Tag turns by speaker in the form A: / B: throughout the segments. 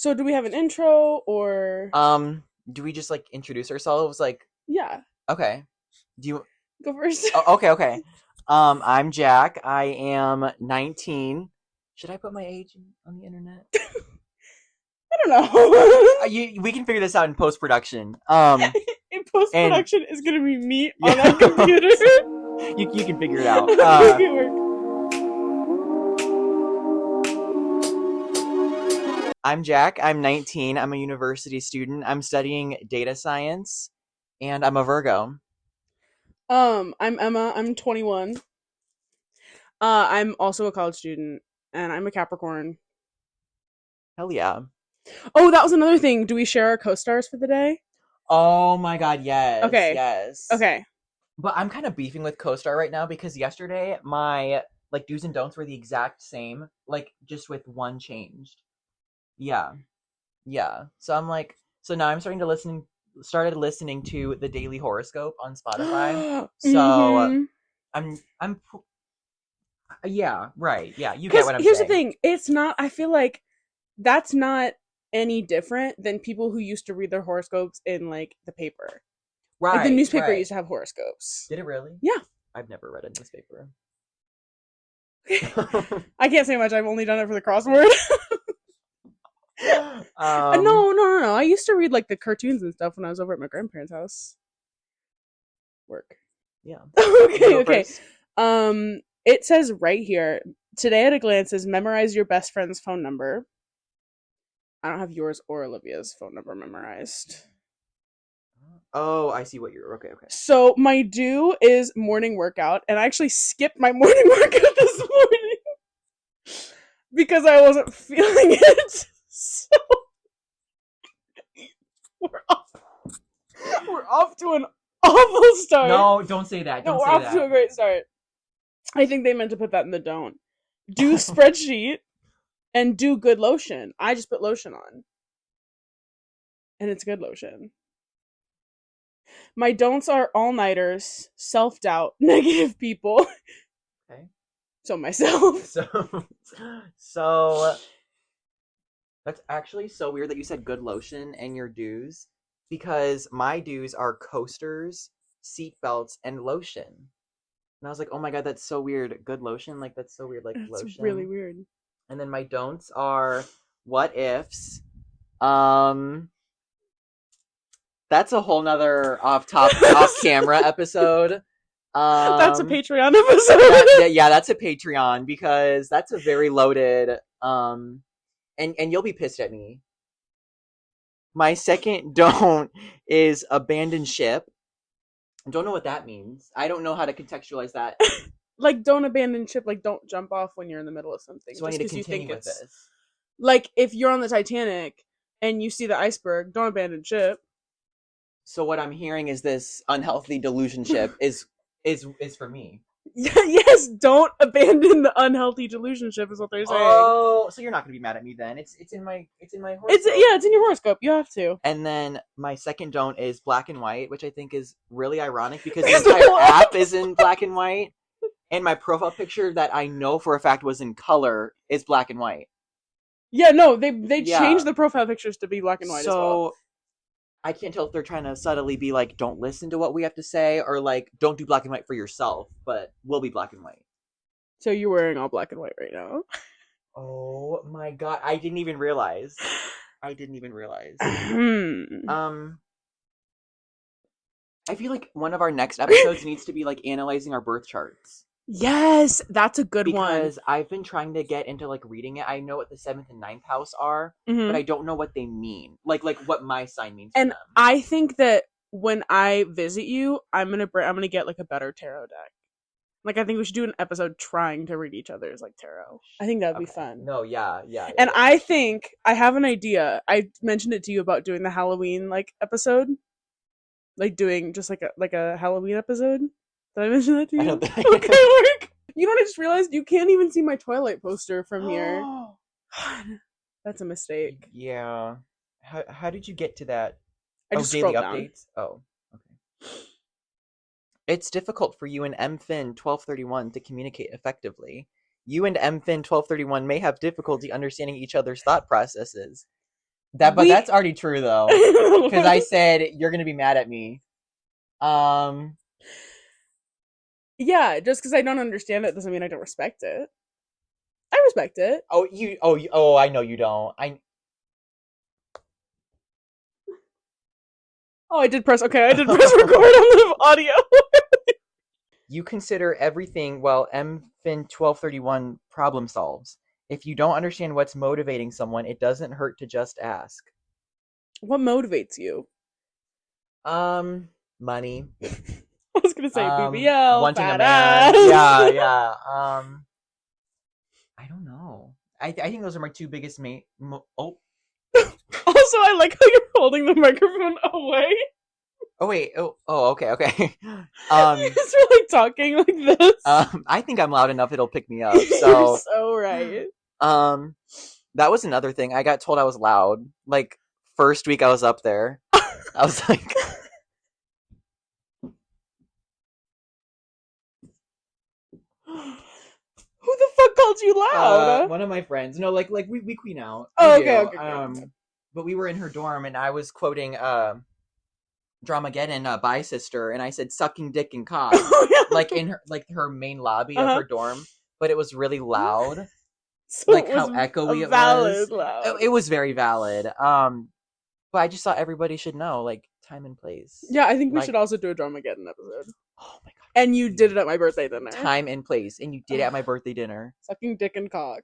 A: So do we have an intro or
B: Do we just like introduce ourselves? Like,
A: yeah,
B: okay. Do you?
A: go first.
B: Oh, okay, okay. I'm Jack. I am 19. Should I put my age on the internet?
A: I don't know.
B: We can figure this out in post production.
A: In post
B: And
A: production is gonna be me on
B: yeah,
A: my computer.
B: you can figure it out.
A: Make it work.
B: I'm Jack. I'm 19. I'm a university student. I'm studying data science, and I'm a Virgo.
A: I'm Emma. I'm 21. I'm also a college student, and I'm a Capricorn.
B: Hell yeah.
A: Oh, that was another thing. Do we share our co-stars for the day?
B: Oh my god, yes,
A: Okay.
B: yes.
A: Okay.
B: But I'm kind of beefing with CoStar right now because yesterday my like do's and don'ts were the exact same, like just with one changed. Yeah. Yeah. So I'm like so now I'm started listening to the Daily Horoscope on Spotify. So
A: Mm-hmm.
B: I'm yeah, right. Yeah, you get
A: Because
B: what I'm
A: here's the
B: saying.
A: thing. It's not. I feel like that's not any different than people who used to read their horoscopes in like the paper. Like the
B: Right,
A: newspaper
B: right.
A: used to have horoscopes.
B: Did it really?
A: Yeah.
B: I've never read a newspaper.
A: I can't say much. I've only done it for the crossword.
B: um
A: No. I used to read like the cartoons and stuff when I was over at my grandparents' house. Work.
B: yeah.
A: Okay. It says right here, today at a glance is memorize your best friend's phone number. I don't have yours or Olivia's phone number memorized.
B: Oh, I see what you're okay, okay.
A: So my do is morning workout, and I actually skipped my morning workout this morning because I wasn't feeling it. So we're off. We're off to an awful start.
B: No, don't say that.
A: No,
B: Don't
A: we're
B: say
A: off
B: that.
A: to a great start. I think they meant to put that in the don't. Do spreadsheet and do good lotion. I just put lotion on. And it's good lotion. My don'ts are all-nighters, self-doubt, negative people.
B: Okay.
A: So myself.
B: So that's actually so weird that you said good lotion and your do's because my do's are coasters, seat belts, and lotion. And I was like, oh my god, that's so weird. Good lotion? Like that's so weird, like
A: It's
B: lotion.
A: really weird.
B: And then my don'ts are what ifs. That's a whole nother off camera episode.
A: That's a Patreon episode.
B: That's a Patreon because that's a very loaded and you'll be pissed at me. My second don't is abandon ship. I don't know what that means. I don't know how to contextualize that.
A: Like don't abandon ship, like don't jump off when you're in the middle of something.
B: So I need to continue with this.
A: Like if you're on the Titanic and you see the iceberg, don't abandon ship.
B: So what I'm hearing is this unhealthy delusion ship is for me.
A: Yes, don't abandon the unhealthy delusionship is what they're saying.
B: Oh, so you're not gonna be mad at me then. It's in my horoscope.
A: It's in your horoscope. You have to.
B: And then my second don't is black and white, which I think is really ironic because the entire app is in black and white. And my profile picture that I know for a fact was in color is black and white.
A: Yeah, no, they changed the profile pictures to be black and white as well.
B: So I can't tell if they're trying to subtly be like, don't listen to what we have to say, or like, don't do black and white for yourself, but we'll be black and white.
A: So you're wearing all black and white right now.
B: Oh my god, I didn't even realize. I feel like one of our next episodes needs to be like analyzing our birth charts.
A: Yes, that's a good one.
B: Because I've been trying to get into like reading it. I know what the 7th and 9th house are,
A: Mm-hmm.
B: but I don't know what they mean. Like what my sign means.
A: And
B: for them.
A: I think that when I visit you, I'm gonna get like a better tarot deck. Like I think we should do an episode trying to read each other's like tarot. I think that'd be fun.
B: No, yeah.
A: And I think I have an idea. I mentioned it to you about doing the Halloween like episode, like doing just like a Halloween episode. Did I mention that to you?
B: I don't think.
A: Okay, work. You know what I just realized? You can't even see my Twilight poster from here. That's a mistake.
B: Yeah. How did you get to that?
A: I just
B: daily
A: scrolled down.
B: Updates? Oh, okay. It's difficult for you and MFin 1231 to communicate effectively. You and MFin 1231 may have difficulty understanding each other's thought processes. But
A: We
B: that's already true though, because I said you're gonna be mad at me.
A: Yeah, just because I don't understand it doesn't mean I don't respect it. I respect it.
B: I know you don't.
A: Oh, I did press. Okay, I did press record on the audio.
B: You consider everything while MFin 1231 problem solves. If you don't understand what's motivating someone, it doesn't hurt to just ask.
A: What motivates you?
B: Money.
A: I was gonna say BBL,
B: Wanting a
A: fat
B: man.
A: ass.
B: Yeah. I don't know. I think those are my two biggest
A: Also, I like how you're holding the microphone away.
B: Oh wait. Okay.
A: You just were like talking like this.
B: I think I'm loud enough it'll pick me up.
A: You're so right.
B: That was another thing. I got told I was loud. Like first week I was up there. I was like
A: Who the fuck called you loud?
B: one of my friends. No, like we queen out.
A: Oh,
B: We
A: okay,
B: do.
A: okay.
B: But we were in her dorm and I was quoting Dramageddon, Bi Sister, and I said sucking dick and cock. Like in her main lobby of her dorm. But it was really loud.
A: So
B: like how echoey it was.
A: Loud.
B: It was very valid. But I just thought everybody should know, like, time and place.
A: Yeah, I think we should also do a Dramageddon episode.
B: Oh my god.
A: And you did it at my birthday dinner.
B: Time and place. And you did it at my birthday dinner.
A: Sucking dick and cock.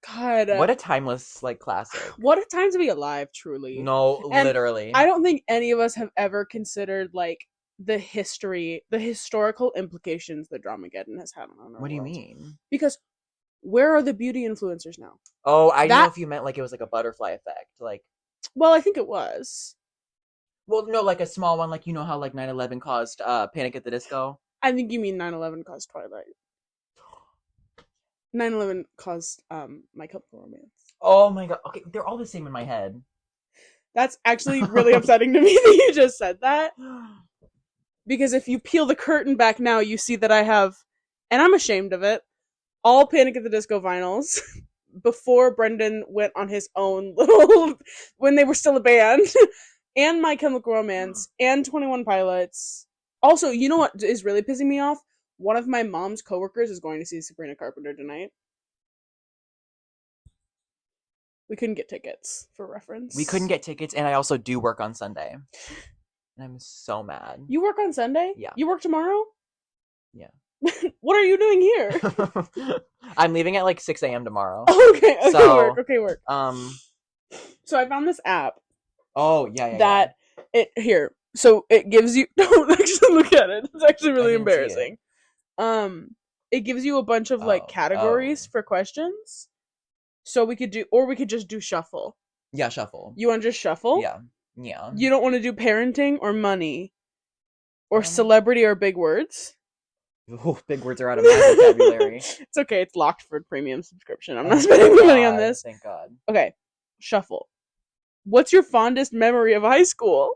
A: God.
B: What a timeless, like, classic.
A: What a time to be alive, truly.
B: No, and literally.
A: I don't think any of us have ever considered, like, the historical implications that Dramageddon has had on our world.
B: What do you mean?
A: Because where are the beauty influencers now?
B: Oh, I don't know if you meant, like, it was, like, a butterfly effect. Like,
A: well, I think it was.
B: Well, no, like a small one, like, you know how, like, 9/11 caused Panic at the Disco?
A: I think you mean 9/11 caused Twilight. 9/11 caused My Chemical Romance.
B: Oh my god. Okay, they're all the same in my head.
A: That's actually really upsetting to me that you just said that. Because if you peel the curtain back now, you see that I have, and I'm ashamed of it, all Panic at the Disco vinyls before Brendan went on his own little, when they were still a band, and My Chemical Romance, and 21 Pilots. Also, you know what is really pissing me off? One of my mom's coworkers is going to see Sabrina Carpenter tonight. We couldn't get tickets, for reference.
B: We couldn't get tickets, and I also do work on Sunday. And I'm so mad.
A: You work on Sunday?
B: Yeah.
A: You work tomorrow?
B: Yeah.
A: What are you doing here?
B: I'm leaving at like 6 a.m. tomorrow.
A: Okay, work. So I found this app.
B: Oh, yeah.
A: That so it gives you don't actually look at it. It's actually really embarrassing. It gives you a bunch of like categories for questions. So we could just do shuffle.
B: Yeah, shuffle.
A: You want to just shuffle?
B: Yeah.
A: You don't want to do parenting or money or celebrity or big words?
B: Ooh, big words are out of my vocabulary.
A: It's okay. It's locked for premium subscription. I'm not spending money on this.
B: Thank God.
A: Okay. Shuffle. What's your fondest memory of high school?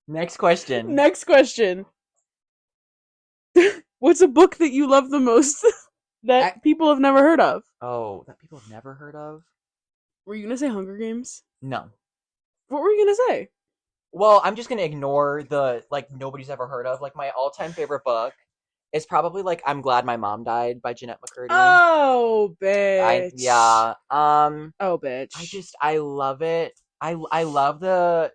B: Next question.
A: What's a book that you love the most that people have never heard of?
B: Oh, that people have never heard of?
A: Were you going to say Hunger Games?
B: No.
A: What were you going to say?
B: Well, I'm just going to ignore the, like, nobody's ever heard of. Like, my all-time favorite book is probably, like, I'm Glad My Mom Died by Jeanette McCurdy.
A: Oh, bitch. Oh, bitch.
B: I love it. I love the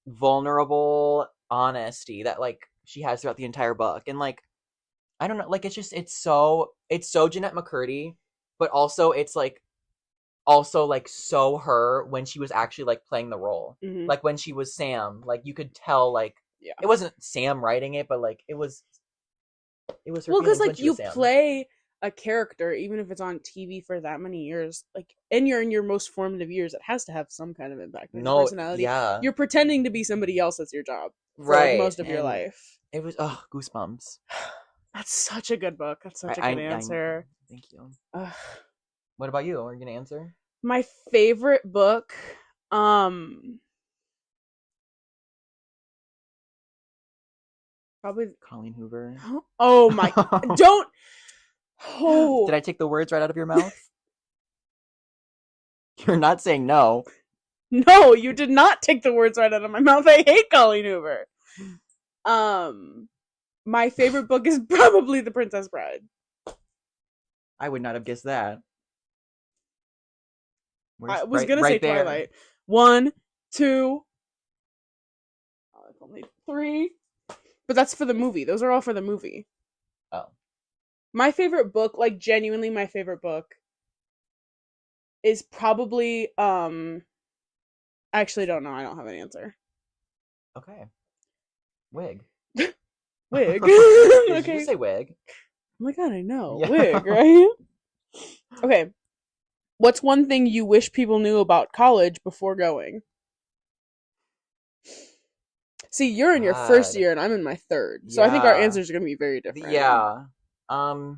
B: vulnerable honesty that, like, she has throughout the entire book. And, like, I don't know, like, it's so Jeanette McCurdy, but also it's, like, so her when she was actually, like, playing the role.
A: Mm-hmm.
B: Like, when she was Sam, like, you could tell, like, it wasn't Sam writing it, but, like, it was her. Well, because, like, you
A: play a character, even if it's on TV for that many years, like, and you're in your most formative years, it has to have some kind of impact on your personality.
B: Yeah.
A: You're pretending to be somebody else. That's your job. For,
B: right.
A: like, most of your life.
B: It was, goosebumps.
A: That's such a good book. That's such a good answer.
B: Thank you. What about you? Are you gonna answer?
A: My favorite book, probably
B: Colleen Hoover.
A: Oh my! Don't. Oh.
B: Did I take the words right out of your mouth? You're not saying no.
A: No, you did not take the words right out of my mouth. I hate Colleen Hoover. My favorite book is probably The Princess Bride.
B: I would not have guessed that.
A: I was gonna say
B: there.
A: Twilight. 1, 2. Oh, it's only 3. But that's for the movie. Those are all for the movie.
B: Oh.
A: My favorite book, like genuinely my favorite book, is probably I actually don't know. I don't have an answer.
B: Okay. Wig.
A: Wig.
B: Did
A: Okay.
B: you say wig?
A: Oh my god, I know.
B: Yeah.
A: Wig, right? Okay. What's one thing you wish people knew about college before going? See, you're in your first
B: God.
A: year and I'm in my third. So I think our
B: Yeah.
A: answers are going to be very different.
B: Yeah. I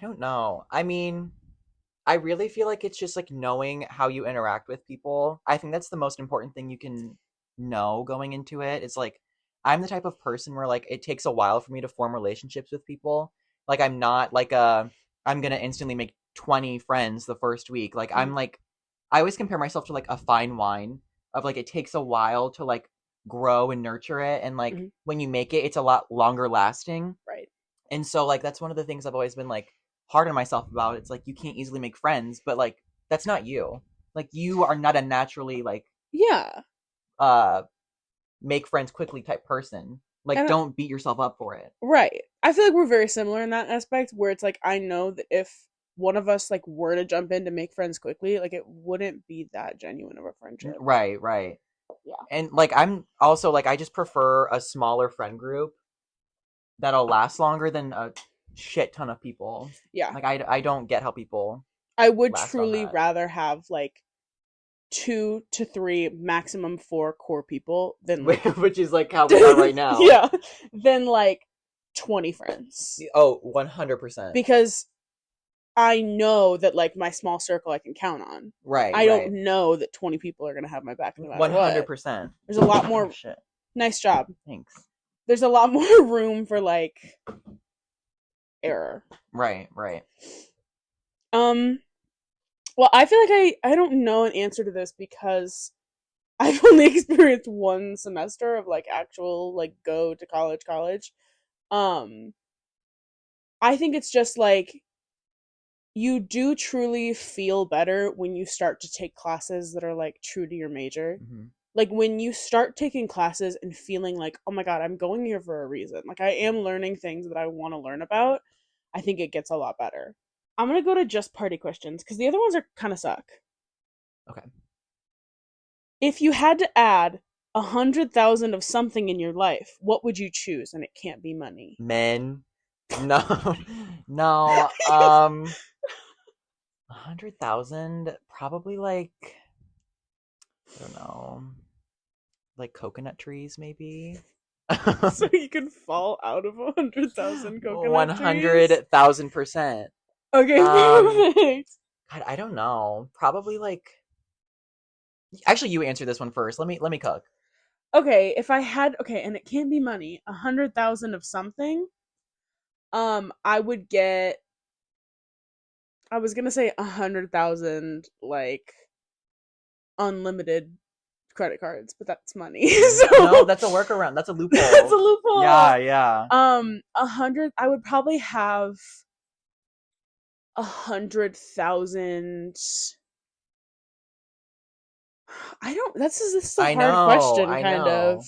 B: don't know. I mean, I really feel like it's just like knowing how you interact with people. I think that's the most important thing you can know going into it. It's like I'm the type of person where like it takes a while for me to form relationships with people. Like I'm not like I'm gonna instantly make 20 friends the first week. Like I'm like I always compare myself to like a fine wine of like it takes a while to like grow and nurture it, and like when you make it, it's a lot longer lasting.
A: Right.
B: And so like that's one of the things I've always been like hard on myself about. It's like you can't easily make friends, but like that's not you. Like you are not a naturally like
A: Yeah.
B: make friends quickly type person. Like don't beat yourself up for it.
A: Right. I feel like we're very similar in that aspect where it's like I know that if one of us like were to jump in to make friends quickly, like it wouldn't be that genuine of a friendship.
B: Right, right.
A: Yeah.
B: And like I'm also like I just prefer a smaller friend group that'll last longer than a shit ton of people.
A: Yeah.
B: Like I don't get how people
A: I would truly rather have like 2 to 3, maximum 4 core people than like
B: which is like how we are right now.
A: Yeah. Than like 20 friends.
B: Oh, 100%.
A: Because I know that like my small circle I can count on.
B: Right.
A: I don't know that 20 people are gonna have my back no matter
B: 100%.
A: What. There's a lot more.
B: Oh, shit.
A: Nice job.
B: Thanks.
A: There's a lot more room for like error.
B: Right. Right.
A: Well, I feel like I don't know an answer to this because I've only experienced one semester of like actual like go to college. I think it's just like you do truly feel better when you start to take classes that are like true to your major.
B: Mm-hmm.
A: Like when you start taking classes and feeling like, oh my god, I'm going here for a reason. Like I am learning things that I want to learn about. I think it gets a lot better. I'm going to go to just party questions because the other ones are kind of suck.
B: Okay.
A: If you had to add 100,000 of something in your life, what would you choose? And it can't be money.
B: Men. No. No. 100,000, probably like I don't know, like coconut trees maybe.
A: So you can fall out of 100,000 coconut trees?
B: 100,000%.
A: Okay, perfect.
B: God, I don't know. Probably like. Actually, you answer this one first. Let me cook.
A: Okay, if I had and it can't be money. 100,000 of something. I would get. I was gonna say 100,000 like unlimited credit cards, but that's money. So
B: no, that's a workaround. That's a loophole.
A: That's a loophole.
B: Yeah.
A: 100. I would probably have 100,000. I don't. This is a hard question, kind of.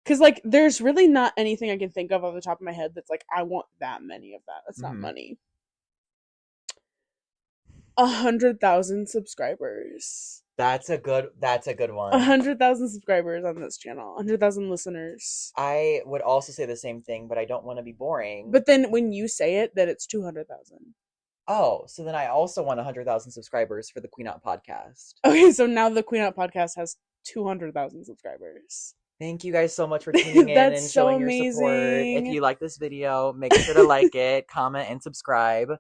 A: Because like, there's really not anything I can think of off the top of my head that's like I want that many of that. That's not money. 100,000 subscribers.
B: That's a good one.
A: 100,000 subscribers on this channel. 100,000 listeners.
B: I would also say the same thing, but I don't want to be boring.
A: But then when you say it, that it's 200,000.
B: Oh, so then I also want 100,000 subscribers for the Queen Out podcast.
A: Okay, so now the Queen Out podcast has 200,000 subscribers.
B: Thank you guys so much for tuning in and showing your support. If you like this video, make sure to like it, comment, and subscribe.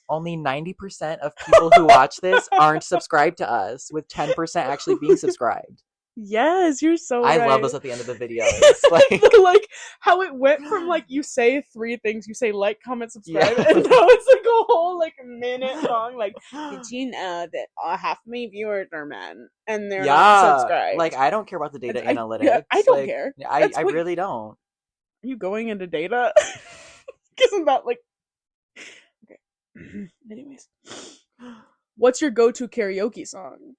B: Only 90% of people who watch this aren't subscribed to us, with 10% actually being subscribed.
A: Yes, you're so
B: I
A: right.
B: love those at the end of the videos. Like,
A: Like how it went from like you say 3 things, you say like, comment, subscribe,
B: yeah.
A: and now it's like a whole like minute long. Like, did you know that half of my viewers are men and they're not
B: Yeah.
A: subscribed?
B: Like, I don't care about the data
A: I
B: analytics.
A: don't
B: Like,
A: care.
B: I
A: That's what
B: really don't.
A: are you going into data? Isn't that like okay? Anyways, what's your go-to karaoke song?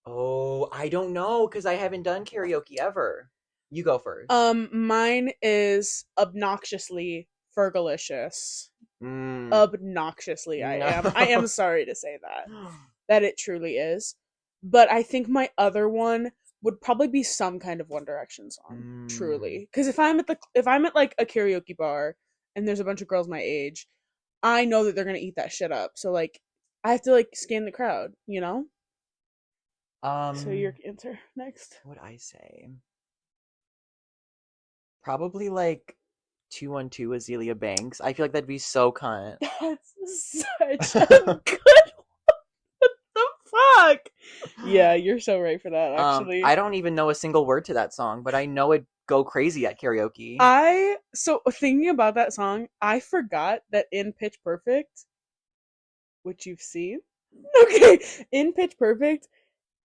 B: Oh, I don't know because I haven't done karaoke ever. You go first.
A: Mine is obnoxiously Fergalicious.
B: Mm.
A: Obnoxiously, I
B: No.
A: am sorry to say that it truly is. But I think my other one would probably be some kind of One Direction song. Truly, because if I'm at like a karaoke bar and there's a bunch of girls my age, I know that they're gonna eat that shit up. So like, I have to like scan the crowd, you know. So your answer next.
B: What would I say? Probably like 212 Azealia Banks. I feel like that'd be so cunt.
A: That's such a good one. What the fuck? Yeah, you're so right for that, actually.
B: I don't even know a single word to that song, but I know it'd go crazy at karaoke.
A: So thinking about that song, I forgot that in Pitch Perfect, which you've seen. Okay, in Pitch Perfect,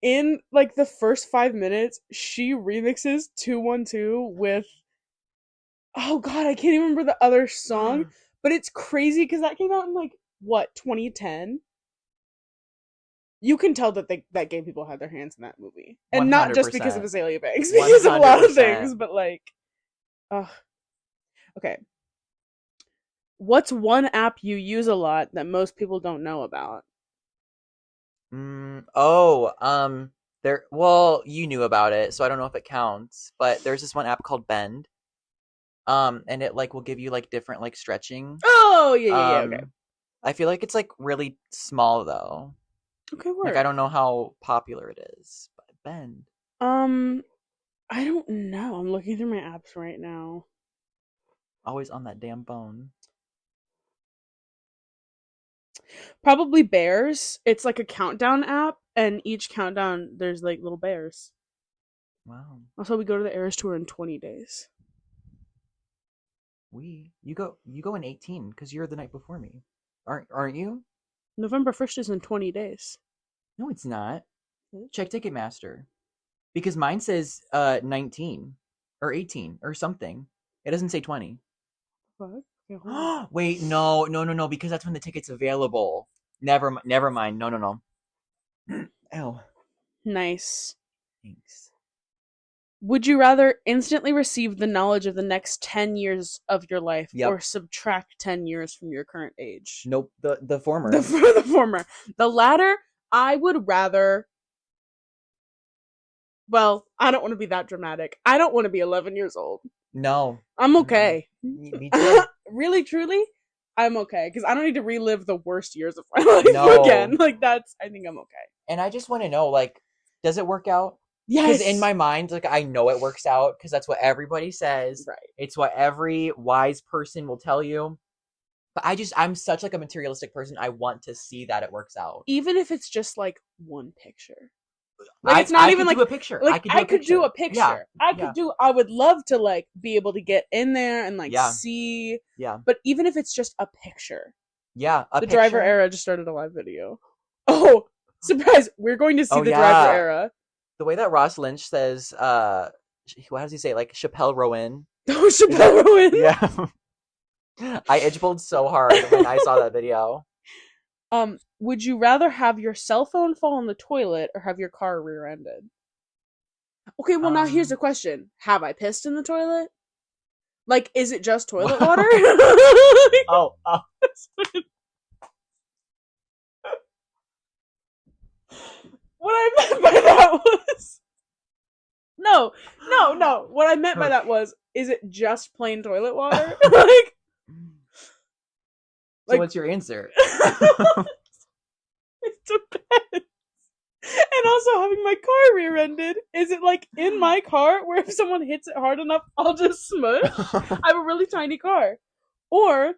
A: in like the first 5 minutes, she remixes 212 with oh god, I can't even remember the other song, but it's crazy because that came out in like what 2010. You can tell that that gay people had their hands in that movie, and not just because of
B: 100%.
A: Azalea Banks, because of a lot of
B: 100%.
A: things. But like, okay. What's one app you use a lot that most people don't know about?
B: Well, you knew about it, so I don't know if it counts, but there's this one app called Bend. And it like will give you like different like stretching.
A: Oh, yeah, okay.
B: I feel like it's like really small though.
A: Okay, word.
B: Like I don't know how popular it is, but Bend.
A: I don't know. I'm looking through my apps right now.
B: Always on that damn phone.
A: Probably Bears. It's like a countdown app, and each countdown there's like little bears.
B: Wow.
A: Also, we go to the Eras tour in 20 days.
B: You go in 18 because you're the night before me, aren't you?
A: November 1st is in 20 days.
B: No, it's not. Check Ticketmaster, because mine says 19 or 18 or something. It doesn't say 20.
A: Fuck.
B: Wait, no, because that's when the ticket's available. Never mind. No. Ow.
A: Nice.
B: Thanks.
A: Would you rather instantly receive the knowledge of the next 10 years of your life or subtract 10 years from your current age?
B: Nope, the former.
A: The former. The latter, I would rather... Well, I don't want to be that dramatic. I don't want to be 11 years old.
B: No.
A: I'm okay.
B: Me too.
A: Really, truly, I'm okay. Because I don't need to relive the worst years of my life again. Like, I think I'm okay.
B: And I just want to know, like, does it work out?
A: Yes.
B: Because in my mind, like, I know it works out because that's what everybody says.
A: Right.
B: It's what every wise person will tell you. But I'm such like a materialistic person. I want to see that it works out.
A: Even if it's just like one picture. Like, it's not even like
B: a picture.
A: Like I could do a picture. Yeah. I would love to like be able to get in there and like see.
B: Yeah.
A: But even if it's just a picture.
B: Yeah.
A: The Driver Era just started a live video. Oh, surprise! We're going to see the Driver Era.
B: The way that Ross Lynch says, how does he say? Like Chappelle Rowan.
A: Oh, Chappelle Rowan.
B: Yeah. I edgepulled so hard when I saw that video.
A: Would you rather have your cell phone fall in the toilet or have your car rear-ended? Okay, well now here's the question. Have I pissed in the toilet? Like, is it just toilet water?
B: Oh.
A: What I meant by that was... No. What I meant by that was, is it just plain toilet water?
B: So what's your answer?
A: It depends. And also, having my car rear-ended, is it like in my car where if someone hits it hard enough, I'll just smush? I have a really tiny car. Or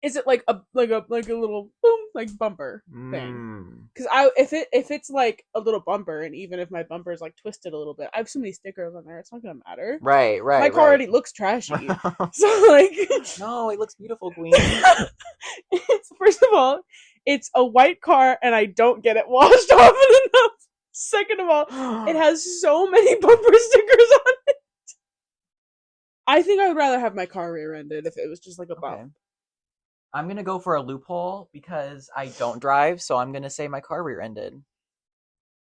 A: Is it like a little boom like bumper thing?
B: Mm.
A: Because if it's like a little bumper, and even if my bumper is like twisted a little bit, I have so many stickers on there. It's not gonna matter.
B: Right.
A: My car already looks trashy, so like
B: No, it looks beautiful, Queen.
A: it's first of all, it's a white car, and I don't get it washed often enough. Second of all, it has so many bumper stickers on it. I think I would rather have my car rear-ended if it was just like a bump.
B: Okay. I'm gonna go for a loophole because I don't drive, so I'm gonna say my car rear-ended.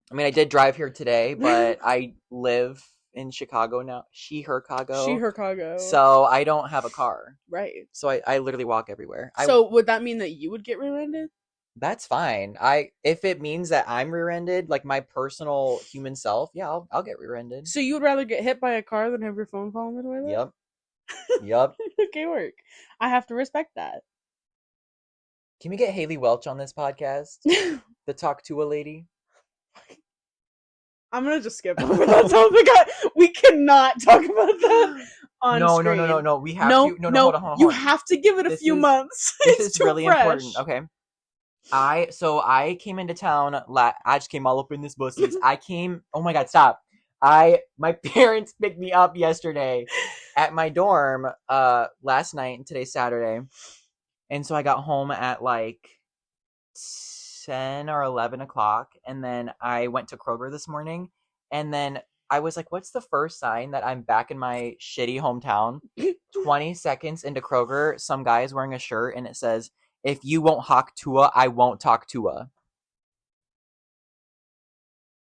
B: I mean, I did drive here today, but I live in Chicago now. Her cargo. So I don't have a car.
A: Right.
B: So I literally walk everywhere.
A: So would that mean that you would get rear-ended?
B: That's fine. If it means that I'm rear-ended, like my personal human self, yeah, I'll get rear-ended.
A: So you would rather get hit by a car than have your phone fall in the toilet?
B: Yep. Yep.
A: Okay, work. I have to respect that.
B: Can we get Haley Welch on this podcast? The Talk to a Lady?
A: I'm gonna just skip over that topic. We cannot talk about that on screen.
B: No. We have to. No, hold on.
A: You have to give it a few months.
B: This
A: is
B: too really
A: fresh.
B: Important. Okay. I came into town. I just came all up in this buses. Oh my god, stop! My parents picked me up yesterday at my dorm last night, and today's Saturday, and so I got home at like 10 or 11 o'clock, and then I went to Kroger this morning, and then I was like, what's the first sign that I'm back in my shitty hometown? 20 seconds into Kroger, some guy is wearing a shirt, and it says, "If you won't hawk Tua, I won't talk Tua."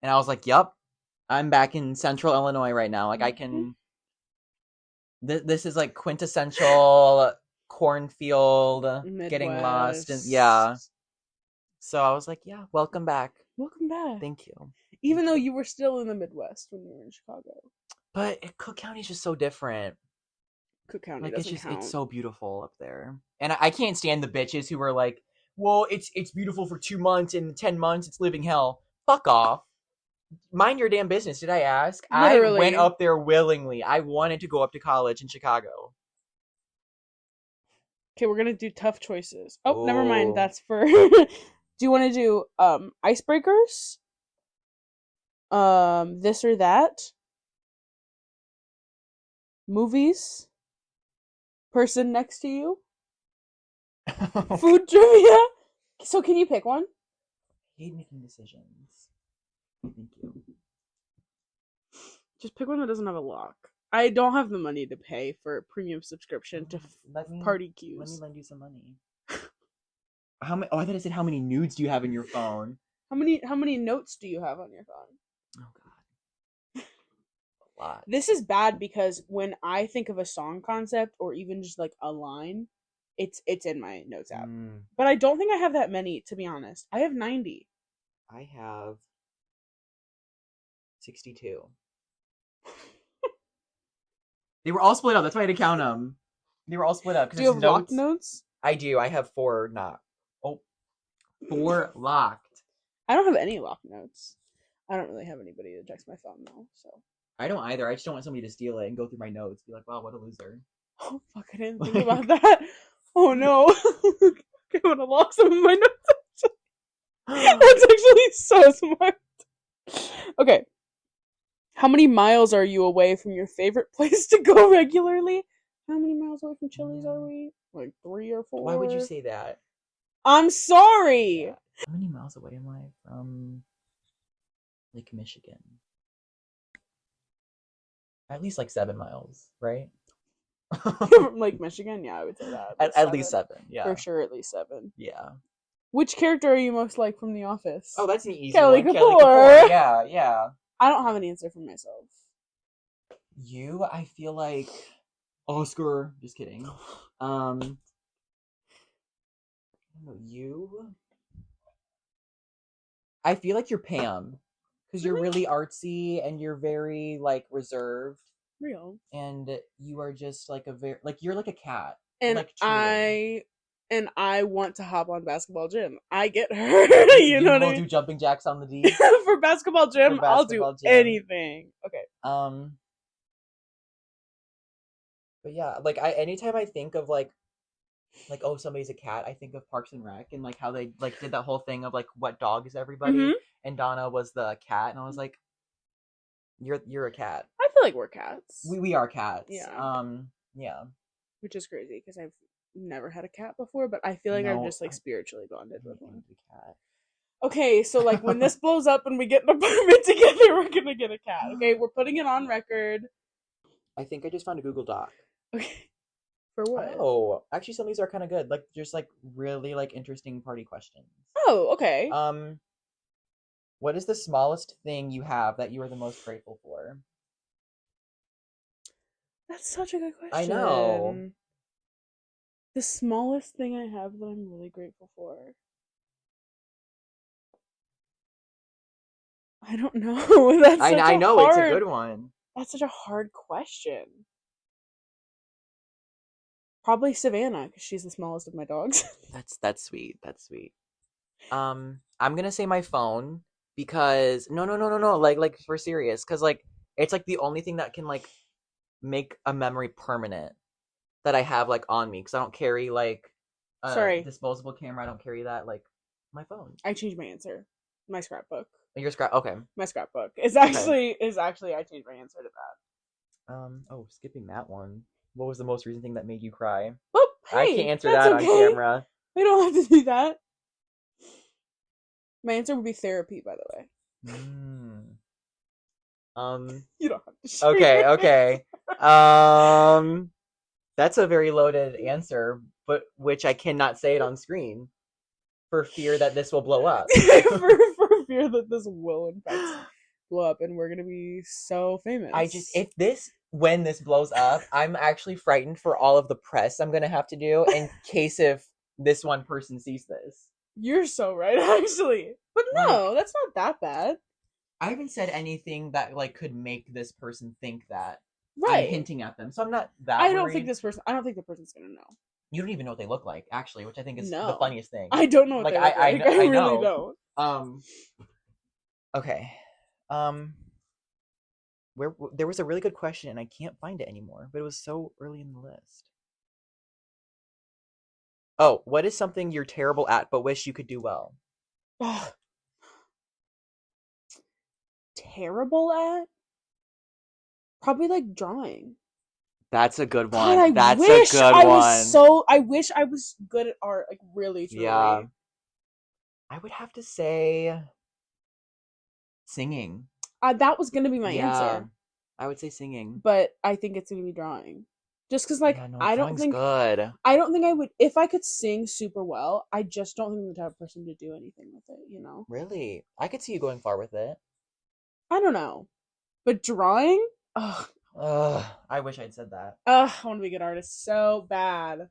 B: And I was like, yup, I'm back in central Illinois right now. Like, I can... This is like quintessential cornfield,
A: Midwest.
B: Getting lost. And yeah. So I was like, yeah, welcome back.
A: Welcome back.
B: Thank you.
A: Even though you were still in the Midwest when you were in Chicago.
B: But Cook County is just so different.
A: Cook County
B: like
A: doesn't count.
B: It's so beautiful up there. And I can't stand the bitches who are like, well, it's beautiful for 2 months, and 10 months it's living hell. Fuck off. Mind your damn business. Did I ask? Literally. I went up there willingly. I wanted to go up to college in Chicago.
A: Okay, we're gonna do tough choices. Oh, never mind. That's for... Do you want to do icebreakers? This or that? Movies? Person next to you? Food trivia? So can you pick one?
B: I hate making decisions. Thank you.
A: Just pick one that doesn't have a lock. I don't have the money to pay for a premium subscription to Party Cues.
B: Let me lend you some money. How many? Oh, I thought I said how many nudes do you have in your phone?
A: How many notes do you have on your phone?
B: Oh god. A lot.
A: This is bad because when I think of a song concept or even just like a line, it's in my notes app. But I don't think I have that many, to be honest. I have 90.
B: I have 62. They were all split up. That's why I had to count them. They were all split up.
A: Do you have locked notes?
B: I do. I have 4 not. Oh, 4 locked.
A: I don't have any locked notes. I don't really have anybody that checks my phone though, so.
B: I don't either. I just don't want somebody to steal it and go through my notes. Be like, wow, what a loser.
A: Oh, fuck, I didn't think about that. Oh, no. I want to lock some of my notes. That's actually so smart. Okay. How many miles are you away from your favorite place to go regularly? How many miles away from Chili's are we? Like 3 or 4?
B: Why would you say that?
A: I'm sorry.
B: Yeah. How many miles away am I from Lake Michigan? At least like 7 miles, right?
A: From Lake Michigan? Yeah, I would say that.
B: At least 7, yeah.
A: For sure, at least 7.
B: Yeah.
A: Which character are you most like from The Office?
B: Oh, that's an easy
A: Kelly
B: one.
A: Kapoor.
B: Kelly Kapoor. Yeah, yeah.
A: I don't have an answer for myself.
B: You, I feel like Oscar. Just kidding. You. I feel like you're Pam, because you're really artsy and you're very like reserved.
A: Real.
B: And you are just like you're like a cat.
A: And
B: like,
A: I want to hop on Basketball Gym. I get her. you know what I mean?
B: Do jumping jacks on the D.
A: For Basketball Gym, I'll do anything. Okay.
B: But yeah, like anytime I think of like like, oh, somebody's a cat, I think of Parks and Rec and like how they like did that whole thing of like what dog is
A: Hmm.
B: everybody, and Donna was the cat, and I was like, you're a cat.
A: I feel like we're cats.
B: We are cats.
A: Yeah.
B: Yeah.
A: Which is crazy because I've never had a cat before, but I feel like I've
B: No,
A: just like spiritually bonded with
B: anything
A: one.
B: with a cat.
A: Okay, so like when this blows up and we get an apartment together, we're gonna get a cat. Okay, we're putting it on record.
B: I think I just found a Google Doc.
A: Okay, for what?
B: Oh, actually, some of these are kind of good. Like, just like really like interesting party questions.
A: Oh, okay.
B: What is the smallest thing you have that you are the most grateful for?
A: That's such a good
B: I
A: question.
B: know.
A: The smallest thing I have that I'm really grateful for. I don't know. That's such
B: I
A: a
B: know it's a
A: hard.
B: good one.
A: That's such a hard question. Probably Savannah because she's the smallest of my dogs.
B: That's sweet. That's sweet. I'm gonna say my phone because no. Like we're serious because like it's like the only thing that can like make a memory permanent that I have like on me because I don't carry like a
A: Sorry,
B: disposable camera. I don't carry that like my phone.
A: I changed my answer. My scrapbook.
B: Your scrap. Okay.
A: My scrapbook is actually I changed my answer to that.
B: Oh, skipping that one. What was the most recent thing that made you cry?
A: Oh,
B: I
A: hey,
B: can't answer
A: that's
B: that
A: okay.
B: on camera.
A: We don't have to do that. My answer would be therapy, by the way. You don't have to share.
B: Okay. That's a very loaded answer, but which I cannot say it on screen for fear that this will blow up.
A: for fear that this will in fact blow up and we're gonna be so famous.
B: When this blows up, I'm actually frightened for all of the press I'm gonna have to do in case if this one person sees this.
A: You're so right, actually. But no, that's not that bad.
B: I haven't said anything that like could make this person think that
A: Right.
B: I'm hinting at them, so I'm not that.
A: I don't think the person's gonna know.
B: You don't even know what they look like, actually, which I think is
A: No.
B: the funniest thing.
A: I don't know what
B: like
A: they look like. I really
B: know.
A: don't.
B: Okay. Where there was a really good question and I can't find it anymore, but it was so early in the list. Oh, what is something you're terrible at but wish you could do well?
A: Terrible at? Probably like drawing.
B: That's a good one.
A: God, I wish I was good at art, like really, truly.
B: Yeah. I would have to say singing.
A: That was gonna be my answer.
B: I would say singing.
A: But I think it's gonna be drawing. Just because, like, I don't think I would, if I could sing super well, I just don't think I'm the type of person to do anything with it, you know?
B: Really? I could see you going far with it.
A: I don't know. But drawing? Ugh.
B: I wish I'd said that.
A: I want to be a good artist so bad.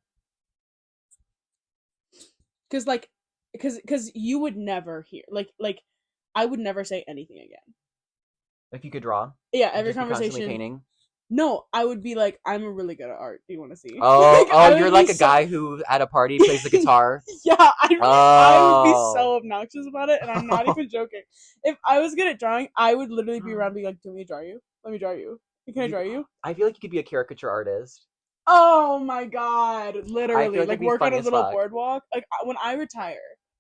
A: Because you would never hear, like, I would never say anything again.
B: If you could draw?
A: Yeah, every conversation.
B: Painting?
A: No, I would be like, I'm really good at art. Do you want to see?
B: Oh, you're like a guy who at a party plays the guitar.
A: Yeah, I would be so obnoxious about it, and I'm not even joking. If I was good at drawing, I would literally be around being like, "Do me draw you? Let me draw you. Can I draw you?"
B: I feel like you could be a caricature artist.
A: Oh my god, literally, like work on a little boardwalk. Like when I retire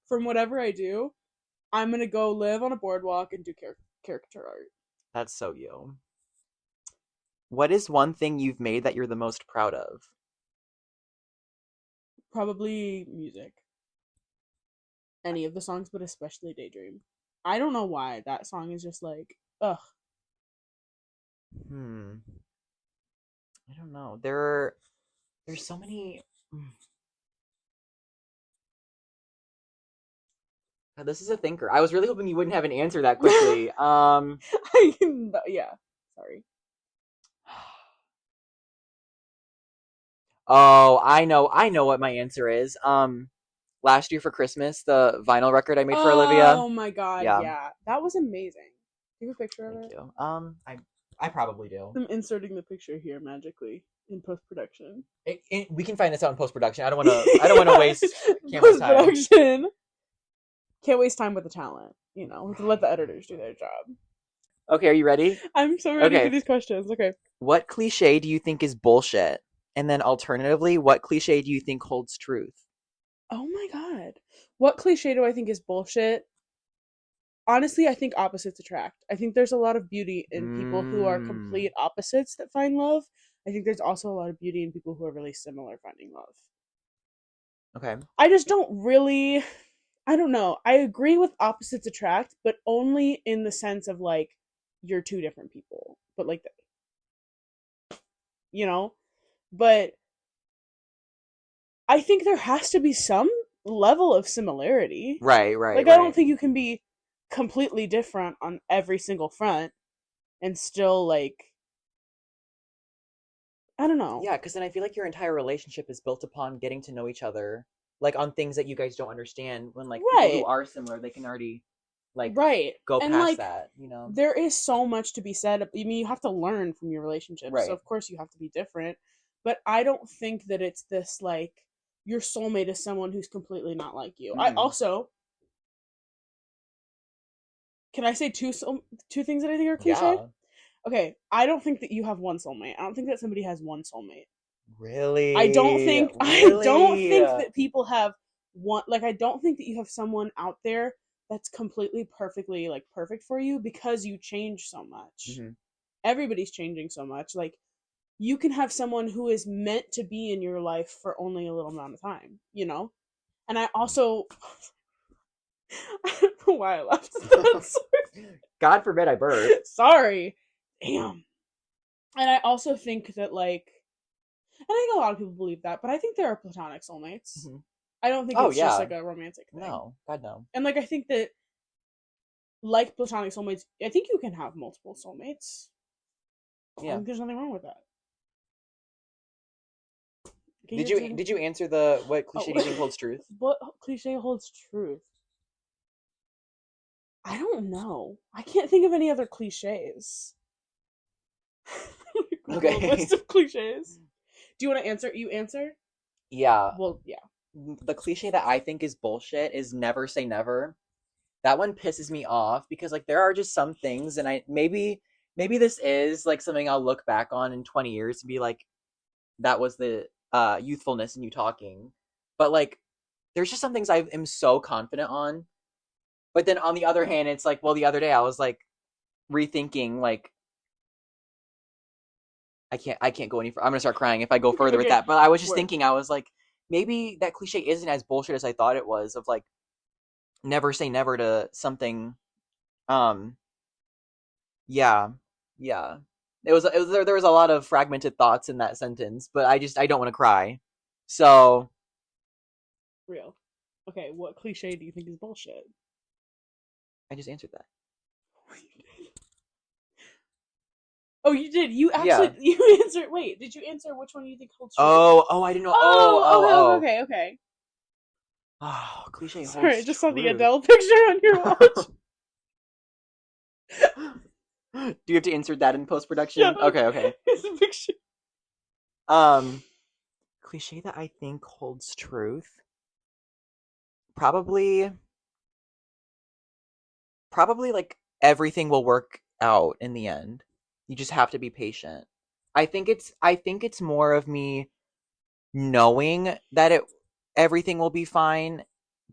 A: from whatever I do, I'm gonna go live on a boardwalk and do caricature art.
B: That's so you. What is one thing you've made that you're the most proud of?
A: Probably music. Any of the songs, but especially Daydream. I don't know why. That song is just like, ugh.
B: I don't know. There's so many. God, this is a thinker. I was really hoping you wouldn't have an answer that quickly.
A: Yeah. Sorry.
B: Oh, I know what my answer is. Last year for Christmas, the vinyl record I made for Olivia.
A: Oh my god, yeah. That was amazing. Do you have a picture of it?
B: Thank you. I probably do.
A: I'm inserting the picture here magically in post-production.
B: We can find this out in post-production. I don't want to waste camera's time.
A: Post-production. Can't waste time with the talent, you know. Let the editors do their job.
B: Okay, are you ready?
A: I'm so ready for these questions. Okay.
B: What cliche do you think is bullshit? And then alternatively, what cliche do you think holds truth?
A: Oh my god. What cliche do I think is bullshit? Honestly, I think opposites attract. I think there's a lot of beauty in people who are
B: Mm.
A: complete opposites that find love. I think there's also a lot of beauty in people who are really similar finding love.
B: Okay.
A: I just don't really, I don't know. I agree with opposites attract, but only in the sense of like you're two different people. But like, you know, but I think there has to be some level of similarity.
B: Right, right,
A: Like I don't
B: right.
A: think you can be completely different on every single front and still like I don't know.
B: Yeah, because then I feel like your entire relationship is built upon getting to know each other, like on things that you guys don't understand. When like people who
A: Right.
B: are similar, they can already like
A: Right.
B: go
A: And
B: past
A: like
B: that, you know?
A: there is so much to be said. I mean, you have to learn from your relationship. So
B: Right.
A: of course you have to be different, but I don't think that it's this like your soulmate is someone who's completely not like you. I
B: Hmm.
A: also can I say two things that I think are cliche?
B: Yeah.
A: Okay, I don't think that you have one soulmate. I don't think that somebody has one soulmate.
B: Really?
A: I don't
B: Really?
A: think that people have one like I don't think that you have someone out there that's completely perfectly like perfect for you because you change so much.
B: Hmm.
A: Everybody's changing so much. Like you can have someone who is meant to be in your life for only a little amount of time, you know? And I also I don't know why I laughed at that.
B: God forbid I burp.
A: Sorry. Damn. And I also think that like and I think a lot of people believe that, but I think there are platonic soulmates.
B: Hmm.
A: I don't think
B: Oh
A: it's just
B: yeah.
A: like a romantic thing.
B: No. God no.
A: And like I think that like platonic soulmates, I think you can have multiple soulmates. I
B: Yeah.
A: think there's nothing wrong with that. Can
B: Did
A: you
B: you
A: hear
B: did you answer the what cliche do you think
A: Oh,
B: holds truth?
A: what cliche holds truth? I don't know. I can't think of any other cliches. Google a
B: Okay.
A: list of cliches. Do you want to answer? You answer?
B: Yeah.
A: Well, yeah.
B: The cliche that I think is bullshit is never say never. That one pisses me off because like there are just some things and I maybe this is like something I'll look back on in 20 years and be like that was the youthfulness in you talking. But like there's just some things I am so confident on. But then on the other hand it's like well the other day I was like rethinking like I can't go any further. I'm gonna start crying if I go
A: Okay,
B: further with
A: okay.
B: that. But I was just
A: What?
B: thinking, I was like, maybe that cliche isn't as bullshit as I thought it was. Of like, never say never to something. Um, yeah, yeah. It was there was a lot of fragmented thoughts in that sentence, but I don't want to cry. So
A: Real. Okay, what cliche do you think is bullshit?
B: I just answered that.
A: Oh, you did. You actually
B: Yeah.
A: you answered. Wait, did you answer which one you think holds true?
B: Oh, I didn't know.
A: Oh, okay, okay.
B: Oh, cliche
A: Sorry, I
B: holds
A: just saw the
B: truth.
A: Adele picture on your watch.
B: Do you have to insert that in post
A: Yeah,
B: production? Okay, okay.
A: it's a picture.
B: Um, cliche that I think holds truth. Probably probably like everything will work out in the end. You just have to be patient. I think it's more of me knowing that it everything will be fine,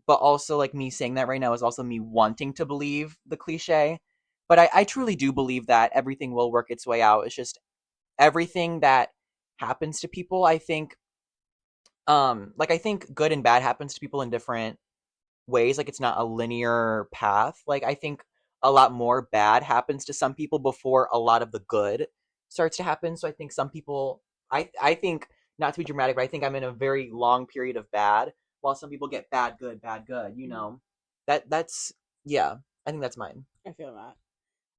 B: but also like me saying that right now is also me wanting to believe the cliche. But I truly do believe that everything will work its way out. It's just everything that happens to people, I think like I think good and bad happens to people in different ways. Like it's not a linear path. Like I think a lot more bad happens to some people before a lot of the good starts to happen. So I think some people I think not to be dramatic, but I think I'm in a very long period of bad while some people get bad good, you know. That's yeah, I think that's mine.
A: I feel that.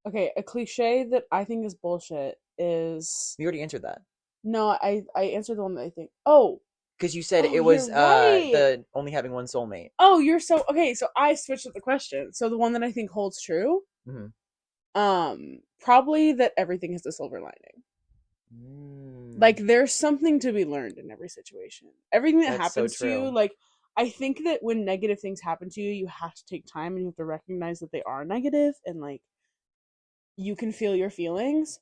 A: Okay, a cliche that I think is bullshit is
B: We already answered that.
A: no. I answered the one that I think. Oh,
B: Because you said
A: oh,
B: it
A: you're
B: was
A: right.
B: the only having one soulmate.
A: Oh, you're so okay. So I switched up the question. So the one that I think holds true,
B: Mm-hmm.
A: probably that everything has a silver lining.
B: Mm,
A: Like there's something to be learned in every situation. Everything that
B: that's so
A: happens to you,
B: true.
A: like I think that when negative things happen to you, you have to take time and you have to recognize that they are negative and like you can feel your feelings,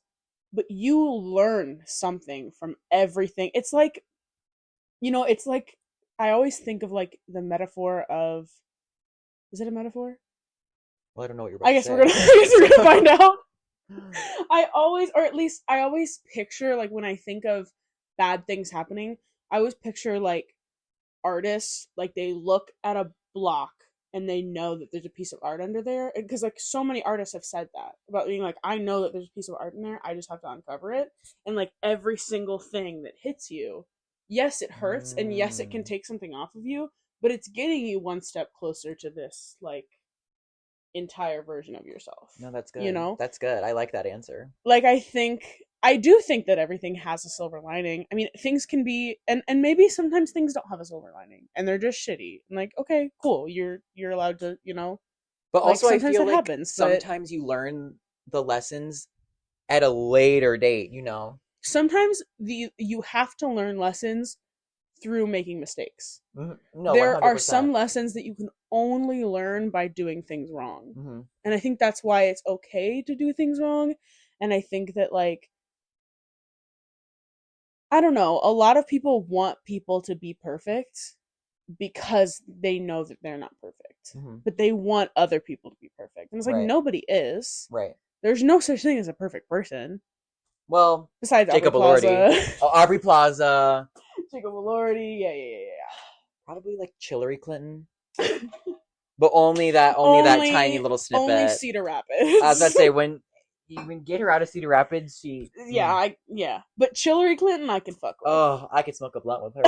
A: but you learn something from everything. It's like, it's like I always think of like the metaphor of, is it a metaphor?
B: Well, I don't know what you're
A: I
B: about to
A: guess we're gonna
B: say.
A: I guess we're gonna find out. I always picture, like, when I think of bad things happening, I always picture like artists, like they look at a block and they know that there's a piece of art under there, because like so many artists have said that about being like, I know that there's a piece of art in there, I just have to uncover it. And like every single thing that hits you, yes, it hurts, and yes, it can
B: Mm.
A: take something off of you, but it's getting you one step closer to this like entire version of yourself,
B: No, that's
A: you
B: good.
A: know?
B: That's good. I like that answer.
A: Like, I do think that everything has a silver lining. I mean, things can be, and maybe sometimes things don't have a silver lining and they're just shitty. And like, okay, cool. You're allowed to,
B: But
A: like
B: also, I
A: sometimes
B: feel
A: that
B: like
A: happens, but
B: sometimes you learn the lessons at a later date, you know?
A: sometimes you have to learn lessons through making mistakes.
B: No,
A: There are some
B: 100%.
A: lessons that you can only learn by doing things wrong.
B: Hmm.
A: And I think that's why it's okay to do things wrong. And I think that, like, I don't know, a lot of people want people to be perfect because they know that they're not perfect.
B: Hmm.
A: But they want other people to be perfect. And it's like,
B: Right,
A: nobody is.
B: right.
A: There's no such thing as a perfect person.
B: Well,
A: Besides Aubrey
B: Jacob Elordi.
A: Plaza.
B: Oh, Aubrey Plaza.
A: Jacob Elordi. Yeah.
B: Probably like Hillary Clinton. But only that tiny
A: Only
B: little
A: only
B: snippet.
A: Cedar
B: I was about to
A: Rapids.
B: say, when you can get her out of Cedar Rapids, she.
A: Yeah. But Hillary Clinton I can fuck with.
B: Oh, I could smoke a blunt with her.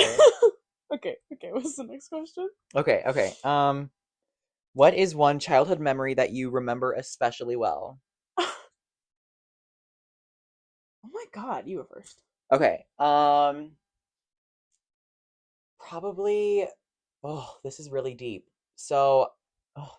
A: Okay, what's the next question?
B: Okay. What is one childhood memory that you remember especially well?
A: Oh my god, you were first.
B: Okay. Probably. Oh, this is really deep. So, oh God,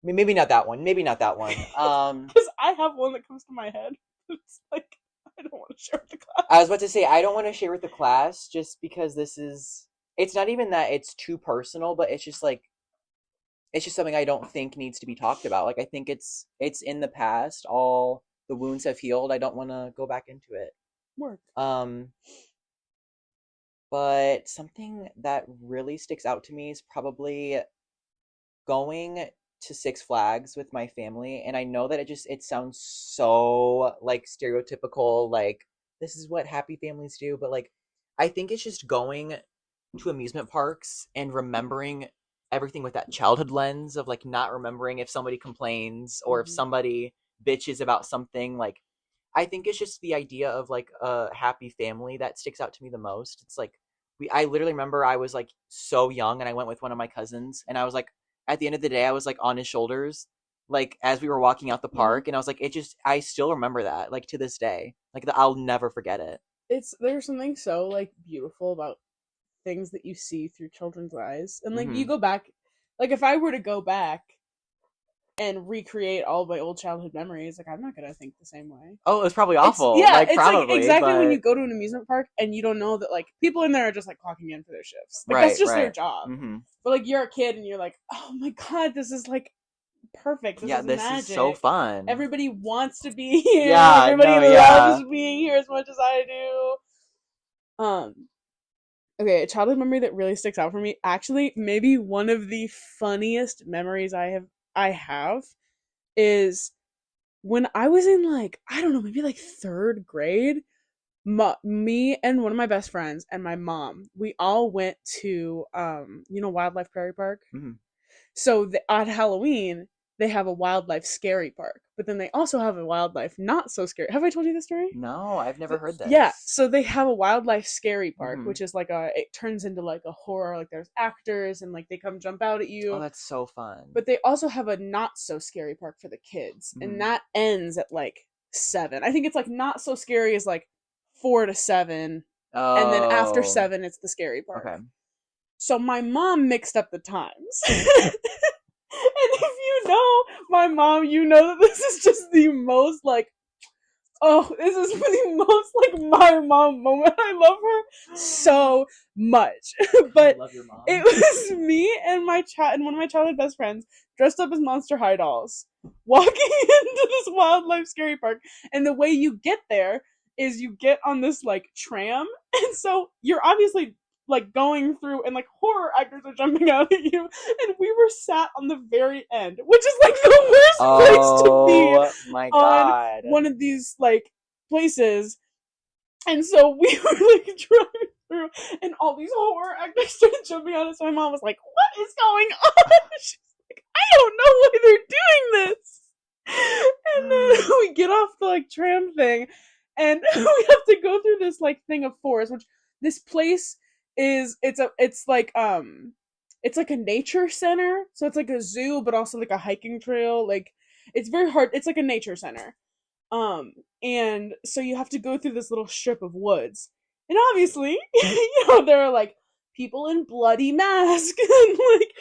B: I mean, maybe not that one. Maybe not that one.
A: Because I have one that comes to my head. It's like, I don't want to share with the class.
B: I was about to say I don't want to share with the class just because this is. It's not even that it's too personal, but it's just like it's just something I don't think needs to be talked about. Like I think it's in the past. All the wounds have healed. I don't want to go back into it.
A: Work.
B: Um, but something that really sticks out to me is probably going to Six Flags with my family, and I know that it sounds so like stereotypical, like this is what happy families do, but like I think it's just going to amusement parks and remembering everything with that childhood lens of like not remembering if somebody complains or if
A: Mhm.
B: somebody bitches about something. Like I think it's just the idea of like a happy family that sticks out to me the most. It's like I literally remember I was like so young and I went with one of my cousins and I was like at the end of the day I was like on his shoulders like as we were walking out the
A: Mhm.
B: park and I was like I still remember that like to this day. Like I'll never forget it.
A: There's something so like beautiful about things that you see through children's eyes. And like you
B: Mhm.
A: go back, like if I were to go back and recreate all of my old childhood memories, like I'm not gonna think the same way.
B: Oh, it was probably awful. Like
A: It's like
B: probably,
A: exactly when you
B: but
A: go to an amusement park and you don't know that like people in there are just like clocking in for their shifts. Like that's
B: right,
A: just their
B: right.
A: job.
B: Mhm.
A: But like you're a kid and you're like, oh my god, this is like perfect. This
B: Yeah,
A: is
B: this is so
A: magic.
B: fun.
A: Everybody wants to be here.
B: Yeah,
A: Everybody
B: no,
A: loves
B: yeah.
A: being here as much as I do. Okay, a childhood memory that really sticks out for me. Actually, maybe one of the funniest memories I have is when I was in like, I don't know, maybe like 3rd grade. Me and one of my best friends and my mom, we all went to Wildlife Prairie Park.
B: Mhm.
A: So at Halloween, they have a wildlife scary park, but then they also have a wildlife not so scary. Have I told you this story?
B: No, I've never heard
A: Yeah,
B: this.
A: so they have a wildlife scary park,
B: Mhm.
A: which is like it turns into like a horror, like there's actors and like they come jump out at
B: Oh,
A: you.
B: that's so fun.
A: But they also have a not so scary park for the kids,
B: Mhm.
A: and that ends at like 7. I think it's like not so scary is like 4 to 7, and then after
B: Oh,
A: 7 it's the scary park.
B: okay.
A: So my mom mixed up the times. And if you know my mom, you know that this is just the most like, oh, this is the most like my mom moment. I love her so much. But
B: I love your mom.
A: it was me and one of my childhood best friends dressed up as Monster High dolls. walking into this wildlife scary park. And the way you get there is you get on this like tram. And so you're obviously like going through and like horror actors are jumping out at you. And we were sat on the very end, which is like the worst place to be
B: Oh my
A: on
B: god.
A: one of these like places. And so we were like driving through, and all these horror actors started jumping on us. So my mom was like, "What is going on?" She's like, "I don't know why they're doing this." And then we get off the like tram thing, and we have to go through this like thing of forest. Which this place is, it's like a nature center. So it's like a zoo, but also like a hiking trail. Like it's very hard. It's like a nature center. And so you have to go through this little strip of woods. And obviously, there are like people in bloody masks and like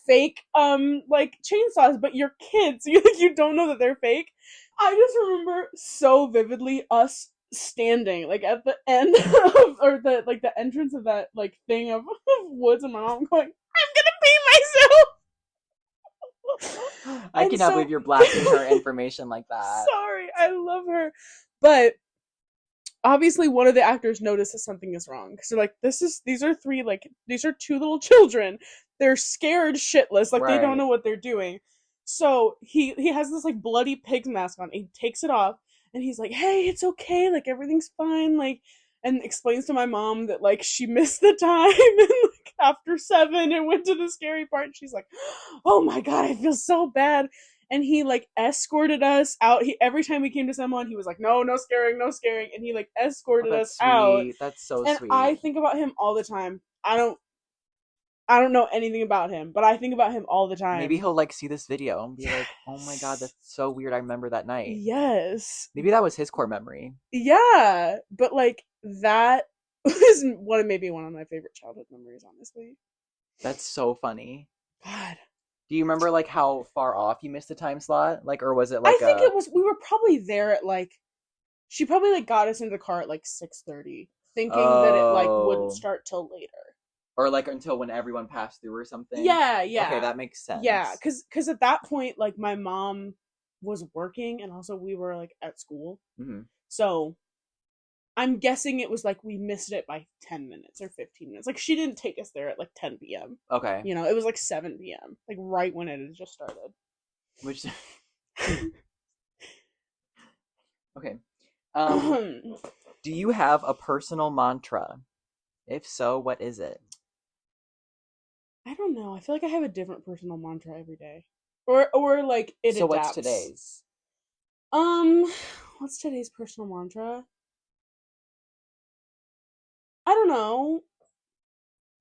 A: fake like chainsaws, but you're kids, so you don't know that they're fake. I just remember so vividly us standing like at the end of, or the like the entrance of that like thing of woods, and my mom going, "I'm gonna pee myself."
B: I
A: And
B: cannot
A: so-
B: believe you're blasting her information like that.
A: Sorry, I love her. But obviously one of the actors notices something is wrong. So like these are two little children. They're scared shitless, like they
B: Right.
A: don't know what they're doing. So he has this like bloody pig's mask on. He takes it off and he's like, "Hey, it's okay, like everything's fine," like, and explains to my mom that like she missed the time and like after 7 and went to the scary part. And she's like, "Oh my god, I feel so bad." And he like escorted us out. He every time we came to someone, he was like, "No, no scaring, no scaring," and he like
B: Oh,
A: escorted
B: that's
A: us out.
B: sweet. That's so
A: And
B: sweet.
A: I think about him all the time. I don't know anything about him, but I think about him all the time.
B: Maybe he'll like see this video and be like, "Oh my god, that's so weird. I remember that night."
A: Yes.
B: Maybe that was his core memory.
A: Yeah, but like that was maybe one of my favorite childhood memories, honestly.
B: That's so funny.
A: God.
B: Do you remember like how far off you missed the time slot? Like, or was it like
A: I think it was, we were probably there at like, she probably like got us into the car at like 6:30, thinking that it like
B: Oh.
A: wouldn't start till later.
B: or like until when everyone passed through or something?
A: Yeah.
B: Okay, that makes sense.
A: Yeah, because at that point, like my mom was working and also we were like at school.
B: hmm
A: So I'm guessing it was like we missed it by 10 minutes or 15 minutes. Like she didn't take us there at like 10 p.m.
B: Okay.
A: It was like 7 p.m. Like right when it had just started.
B: Which okay.
A: I
B: Do you have a personal mantra? If so, what is it?
A: don't know. I feel like I have a different personal mantra every day. Or like it
B: So
A: adapts.
B: what's today's?
A: What's today's personal mantra? I don't know.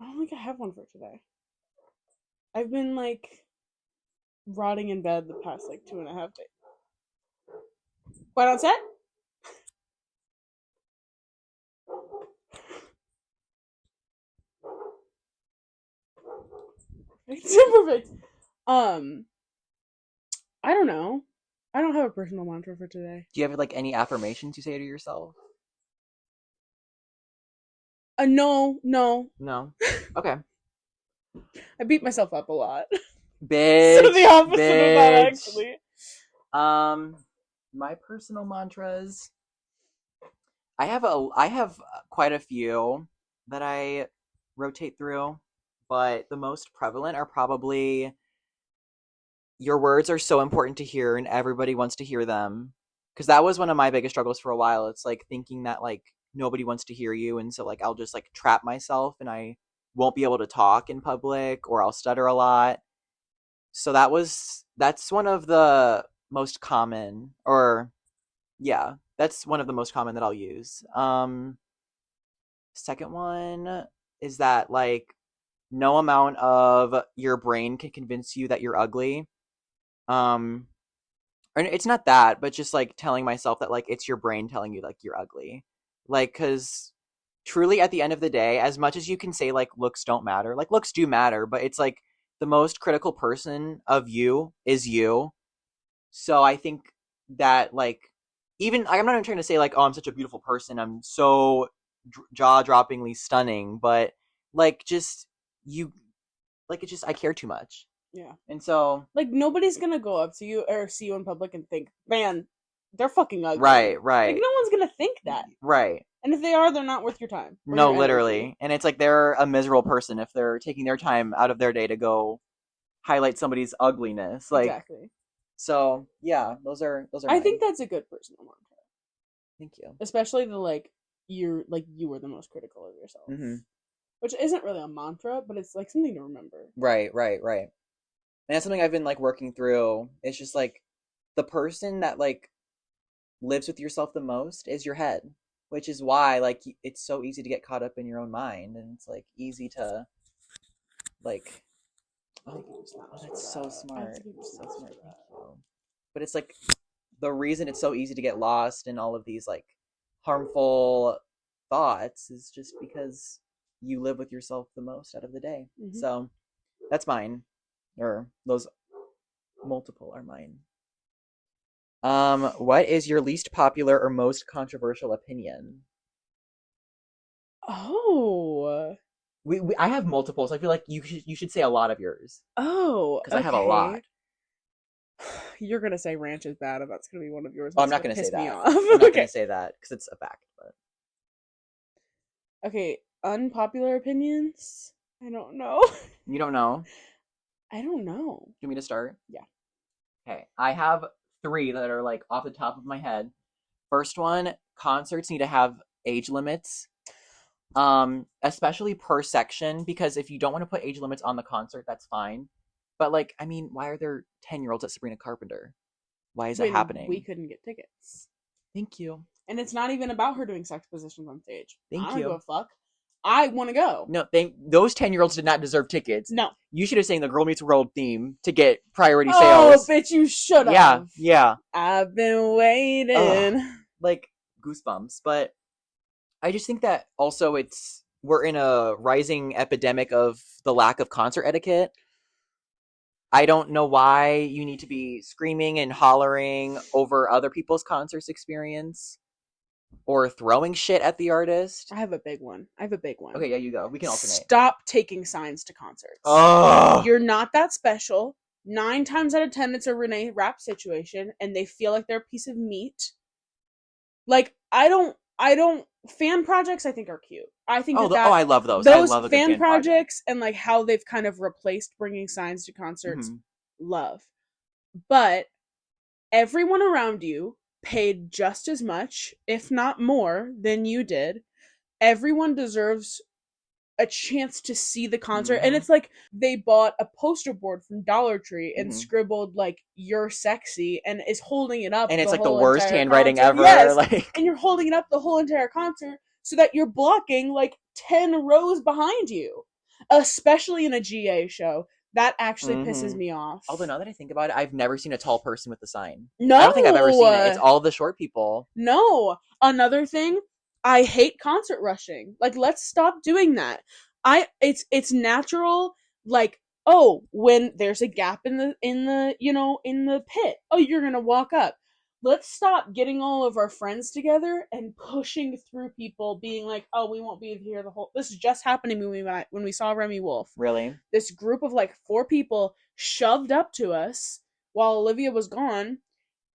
A: I don't think I have one for today. I've been like rotting in bed the past like 2.5 days. Quite on set? It's perfect. I don't know. I don't have a personal mantra for today.
B: Do you have like any affirmations you say to yourself?
A: No.
B: No. Okay.
A: I beat myself up a lot.
B: Bitch.
A: So the opposite of that,
B: bitch.
A: actually.
B: My personal mantras. I have quite a few that I rotate through, but the most prevalent are probably your words are so important to hear and everybody wants to hear them. Because that was one of my biggest struggles for a while. It's like thinking that like nobody wants to hear you, and so like I'll just like trap myself and I won't be able to talk in public or I'll stutter a lot. So that's one of the most common, or yeah, that's one of the most common that I'll use. Second one is that like no amount of your brain can convince you that you're ugly. Or it's not that, but just like telling myself that like it's your brain telling you like you're ugly. Like, cause truly at the end of the day, as much as you can say like looks don't matter, like looks do matter, but it's like the most critical person of you is you. So I think that like, even I'm not even trying to say like, oh, I'm such a beautiful person, I'm so jaw-droppingly stunning, but like just you, like it's just I care too much.
A: Yeah.
B: And so,
A: Like, nobody's gonna go up to you or see you in public and think, man, they're fucking ugly.
B: right,
A: Like,
B: right,
A: no one's gonna think that.
B: right.
A: And if they are, they're not worth your time. or
B: No,
A: your
B: literally.
A: energy.
B: And it's like they're a miserable person if they're taking their time out of their day to go highlight somebody's ugliness. Like,
A: Exactly.
B: so yeah, those are
A: I
B: mine.
A: think that's a good personal mantra.
B: Thank you.
A: Especially the, like, you were the most critical of yourself.
B: Mm-hmm.
A: Which isn't really a mantra, but it's, like, something to remember.
B: Right. And that's something I've been, like, working through. It's just, like, the person that, like, lives with yourself the most is your head. Which is why, like, it's so easy to get caught up in your own mind. And it's, like, easy to, like... Oh, that's so smart. So smart. Thank you. But it's, like, the reason it's so easy to get lost in all of these, like, harmful thoughts is just because you live with yourself the most out of the day.
A: Mhm.
B: So that's mine. Or those multiple are mine. What is your least popular or most controversial opinion?
A: Oh.
B: I have multiple, so I feel like you should say a lot of yours.
A: Oh.
B: Because I have a lot.
A: You're gonna say ranch is bad, and that's gonna be one of yours.
B: Oh, I'm not gonna say that.
A: Me off.
B: I'm not
A: Okay.
B: gonna say that because it's a fact. But
A: Okay, unpopular opinions? I don't know.
B: you don't know.
A: I don't know.
B: Do you want me to start?
A: Yeah.
B: Okay, I have 3 that are like off the top of my head. First one, concerts need to have age limits. Especially per section, because if you don't want to put age limits on the concert, that's fine. But, like, I mean, why are there 10-year-olds at Sabrina Carpenter? Why is that happening?
A: We couldn't get tickets.
B: Thank you.
A: And it's not even about her doing sex positions on stage.
B: Thank
A: I don't
B: you.
A: give a fuck. I want to go.
B: No, those 10-year-olds did not deserve tickets.
A: No.
B: You should have sang the Girl Meets World theme to get priority
A: Oh,
B: sales.
A: bitch, you should have.
B: Yeah.
A: I've been waiting.
B: Ugh. Like, goosebumps. But I just think that also we're in a rising epidemic of the lack of concert etiquette. I don't know why you need to be screaming and hollering over other people's concerts experience or throwing shit at the artist.
A: I have a big one.
B: Okay, yeah, you go. We can alternate.
A: Stop taking signs to concerts.
B: Oh,
A: You're not that special. 9 times out of 10, it's a Renee Rapp situation, and they feel like they're a piece of meat. Like, I don't. Fan projects, I think, are cute. I think
B: I love those.
A: Those
B: I love a
A: fan
B: good fan
A: projects and, like, how they've kind of replaced bringing signs to concerts.
B: Mhm.
A: Love. But everyone around you paid just as much, if not more, than you did. Everyone deserves a chance to see the concert. And it's like they bought a poster board from Dollar Tree and scribbled, like, "You're sexy," and is holding it up.
B: And it's like the worst handwriting
A: concert.
B: ever.
A: Yes.
B: Like...
A: And you're holding it up the whole entire concert so that you're blocking, like, 10 rows behind you. Especially in a GA show. That actually pisses me off.
B: Although now that I think about it, I've never seen a tall person with a sign.
A: No!
B: I don't think I've ever seen it. It's all the short people.
A: No. Another thing, I hate concert rushing. Like, let's stop doing that. It's natural, like, oh, when there's a gap in the pit, oh, you're gonna walk up. Let's stop getting all of our friends together and pushing through people, being like, oh, we won't be here the whole... This is just happening when we saw Remy Wolf.
B: Really?
A: This group of, like, 4 people shoved up to us while Olivia was gone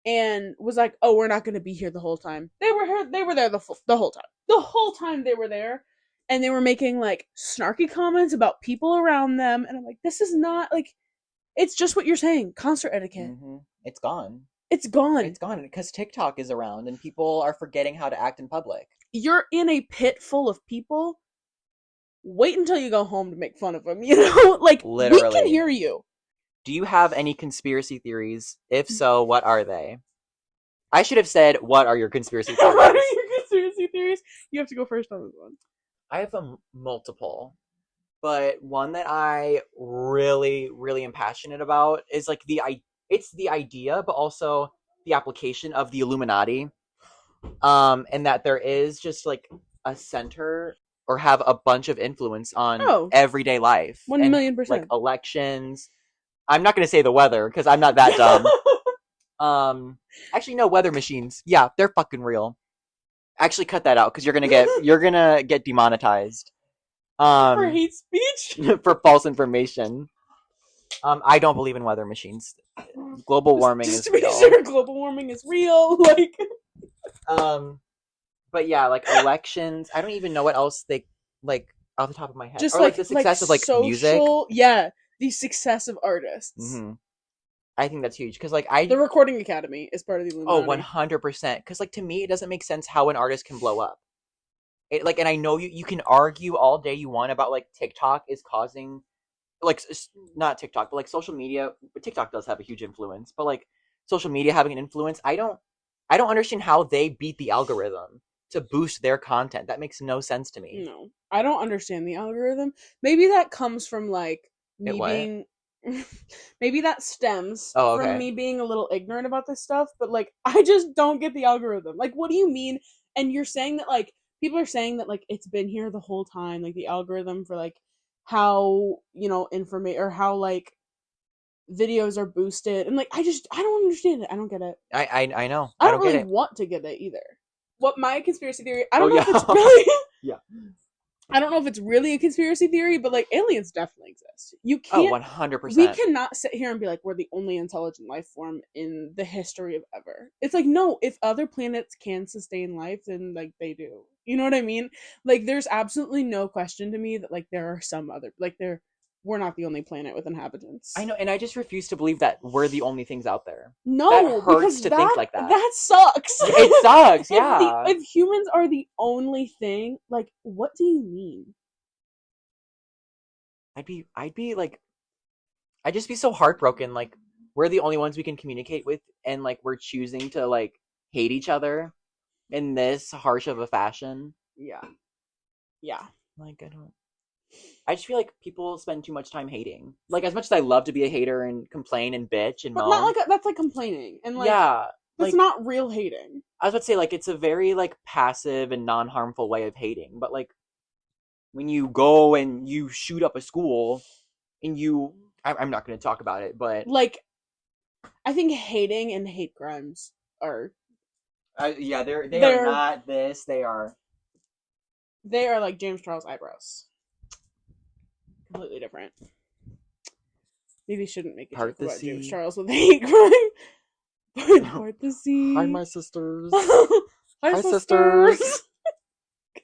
A: and was like, oh, we're not gonna be here the whole time. They were there the whole time. The whole time they were there. And they were making, like, snarky comments about people around them. And I'm like, this is not, like... It's just what you're saying. Concert etiquette.
B: Mm-hmm. It's gone.
A: It's gone.
B: It's gone because TikTok is around and people are forgetting how to act in public.
A: You're in a pit full of people. Wait until you go home to make fun of them, you know? Like, literally. We can hear you.
B: Do you have any conspiracy theories? If so, what are they? I should have said, what are your conspiracy theories?
A: What are your conspiracy theories? You have to go first on this one.
B: I have multiple, but one that I really, really am passionate about is, like, it's the idea, but also the application of the Illuminati, and that there is just, like, a center or have a bunch of influence on everyday life.
A: 1,000,000%.
B: Like, elections. I'm not going to say the weather, because I'm not that dumb. Actually, no, weather machines. Yeah, they're fucking real. Actually, cut that out because you're gonna get demonetized.
A: For hate speech?
B: For false information. I don't believe in weather machines. Global warming
A: Just
B: is
A: to be
B: real.
A: sure, global warming is real. Like,
B: But yeah, like elections. I don't even know what else they like off the top of my head.
A: just
B: Or like the success of like music.
A: social, yeah, the success of artists.
B: Hmm. I think that's huge because like
A: The Recording Academy is part of the
B: oh
A: Illuminati.
B: 100% because like to me it doesn't make sense how an artist can blow up. It, like, and I know you can argue all day you want about like TikTok is causing like not TikTok but like social media. But TikTok does have a huge influence, but like social media having an influence, I don't understand how they beat the algorithm to boost their content. That makes no sense to me.
A: No, I don't understand the algorithm. Maybe that comes from like me
B: what?
A: being. Maybe that stems
B: Oh,
A: from
B: okay.
A: me being a little ignorant about this stuff. But like, I just don't get the algorithm. Like, what do you mean? And you're saying that like people are saying that like it's been here the whole time. Like the algorithm for like how information or how like videos are boosted and like I don't understand it. I don't get it.
B: I know.
A: I don't
B: get
A: really
B: it.
A: want to get it either. What my conspiracy theory? I don't
B: Oh,
A: know if
B: yeah.
A: it's really.
B: Yeah.
A: I don't know if it's really a conspiracy theory, but like aliens definitely exist. You
B: Oh,
A: can't.
B: 100%.
A: We cannot sit here and be like we're the only intelligent life form in the history of ever. It's like no, if other planets can sustain life, then like they do. You know what I mean? Like there's absolutely no question to me that like there are some other like we're not the only planet with inhabitants.
B: I know, and I just refuse to believe that we're the only things out there.
A: No,
B: that hurts
A: because
B: to think like that.
A: That sucks.
B: It sucks, yeah.
A: If humans are the only thing, like, what do you mean?
B: I'd be like, I'd just be so heartbroken. Like, we're the only ones we can communicate with, and like, we're choosing to like hate each other in this harsh of a fashion.
A: Yeah. Yeah.
B: Like, I just feel like people spend too much time hating. Like, as much as I love to be a hater and complain and bitch and
A: but
B: moan,
A: not like that's like complaining and like
B: yeah,
A: that's
B: like,
A: not real hating.
B: I was about to say like it's a very like passive and non-harmful way of hating, but like when you go and you shoot up a school and I'm not going to talk about it, but
A: like I think hating and hate crimes are
B: yeah, they are not this. They are
A: like James Charles eyebrows. Completely different. Maybe shouldn't make a joke about James Charles with a hate crime. Part the sea.
B: Hi, my sisters.
A: Hi, sisters.